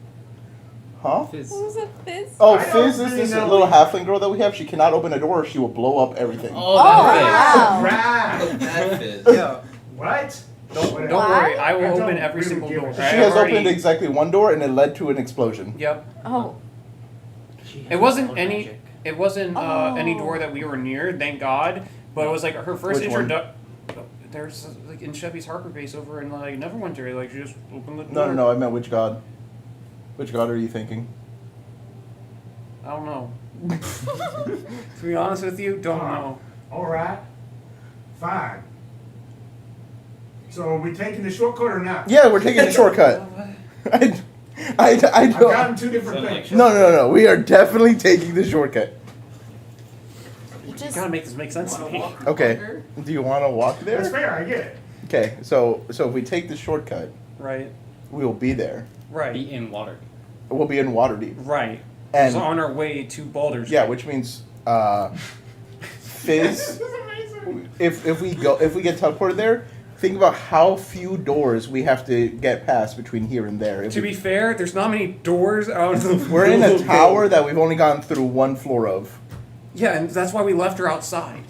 [SPEAKER 6] Huh?
[SPEAKER 4] Fizz.
[SPEAKER 7] Who's a Fizz?
[SPEAKER 6] Oh,
[SPEAKER 1] I don't
[SPEAKER 6] Fizz is
[SPEAKER 1] really
[SPEAKER 6] this
[SPEAKER 1] know.
[SPEAKER 6] little halfling girl that we have. She cannot open a door or she will blow up everything.
[SPEAKER 9] Oh,
[SPEAKER 7] wow.
[SPEAKER 9] that
[SPEAKER 1] Right.
[SPEAKER 9] Fizz. That Fizz.
[SPEAKER 5] Yeah.
[SPEAKER 1] What?
[SPEAKER 5] Don't
[SPEAKER 1] Whatever.
[SPEAKER 5] worry. I
[SPEAKER 1] I
[SPEAKER 5] will
[SPEAKER 1] don't
[SPEAKER 5] open every
[SPEAKER 1] really
[SPEAKER 5] single
[SPEAKER 1] give a
[SPEAKER 5] door.
[SPEAKER 1] shit.
[SPEAKER 6] She
[SPEAKER 5] I
[SPEAKER 6] has
[SPEAKER 5] already-
[SPEAKER 6] opened exactly one door and it led to an explosion.
[SPEAKER 5] Yep.
[SPEAKER 7] Oh.
[SPEAKER 5] It wasn't any. It wasn't any
[SPEAKER 7] Oh.
[SPEAKER 5] door that we were near, thank God. But it was like her first
[SPEAKER 6] Which one?
[SPEAKER 5] introduction. There's like in Chevy's Harper base over in like Neverwinter, like she just opened the
[SPEAKER 6] No,
[SPEAKER 5] door.
[SPEAKER 6] no, I meant which god? Which god are you thinking?
[SPEAKER 5] I don't know. To be honest with you, don't know.
[SPEAKER 1] All right. Fine. So are we taking the shortcut or not?
[SPEAKER 6] Yeah, we're taking a shortcut. I
[SPEAKER 1] I've
[SPEAKER 6] don't.
[SPEAKER 1] gotten two different
[SPEAKER 9] Sound like
[SPEAKER 1] things.
[SPEAKER 6] No. We are definitely taking the shortcut.
[SPEAKER 7] You just.
[SPEAKER 5] Gotta make this make sense to me.
[SPEAKER 6] Okay. Do you want to walk
[SPEAKER 1] That's
[SPEAKER 6] there?
[SPEAKER 1] fair. I get it.
[SPEAKER 6] Okay. So if we take the shortcut,
[SPEAKER 5] Right.
[SPEAKER 6] we will be there.
[SPEAKER 5] Right.
[SPEAKER 4] Be in water.
[SPEAKER 6] We'll be in Waterdeep.
[SPEAKER 5] Right.
[SPEAKER 6] And
[SPEAKER 5] so on our way to Baldur's
[SPEAKER 6] yeah,
[SPEAKER 5] Gate.
[SPEAKER 6] which means Fizz.
[SPEAKER 1] This is amazing.
[SPEAKER 6] If we get teleported there, think about how few doors we have to get past between here and there. If
[SPEAKER 5] To
[SPEAKER 6] we-
[SPEAKER 5] be fair, there's not many doors out of the.
[SPEAKER 6] we're in a tower that we've only gone through one floor of.
[SPEAKER 5] Yeah, and that's why we left her outside.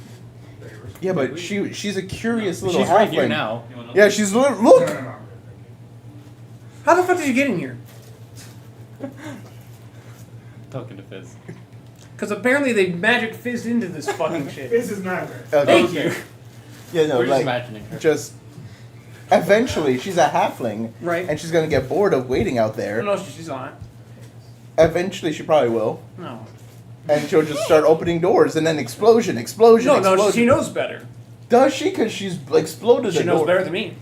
[SPEAKER 6] Yeah, but she's a curious little
[SPEAKER 4] She's right here
[SPEAKER 6] halfling.
[SPEAKER 4] now.
[SPEAKER 6] Yeah, she's look.
[SPEAKER 1] No, no, no.
[SPEAKER 5] How the fuck did you get in here?
[SPEAKER 4] Talking to Fizz.
[SPEAKER 5] Because apparently they magic fizzed into this fucking shit.
[SPEAKER 1] This is not good.
[SPEAKER 6] Okay.
[SPEAKER 5] Thank you.
[SPEAKER 6] Yeah, no,
[SPEAKER 4] We're just
[SPEAKER 6] like
[SPEAKER 4] imagining her.
[SPEAKER 6] just eventually she's a halfling,
[SPEAKER 5] Right.
[SPEAKER 6] and she's gonna get bored of waiting out there.
[SPEAKER 5] No, she's not.
[SPEAKER 6] Eventually, she probably will,
[SPEAKER 5] No.
[SPEAKER 6] and she'll just start opening doors, and then explosion.
[SPEAKER 5] No,
[SPEAKER 6] Explosion.
[SPEAKER 5] she knows better.
[SPEAKER 6] Does she? Because she's exploded
[SPEAKER 5] She
[SPEAKER 6] a
[SPEAKER 5] knows
[SPEAKER 6] door.
[SPEAKER 5] better than me.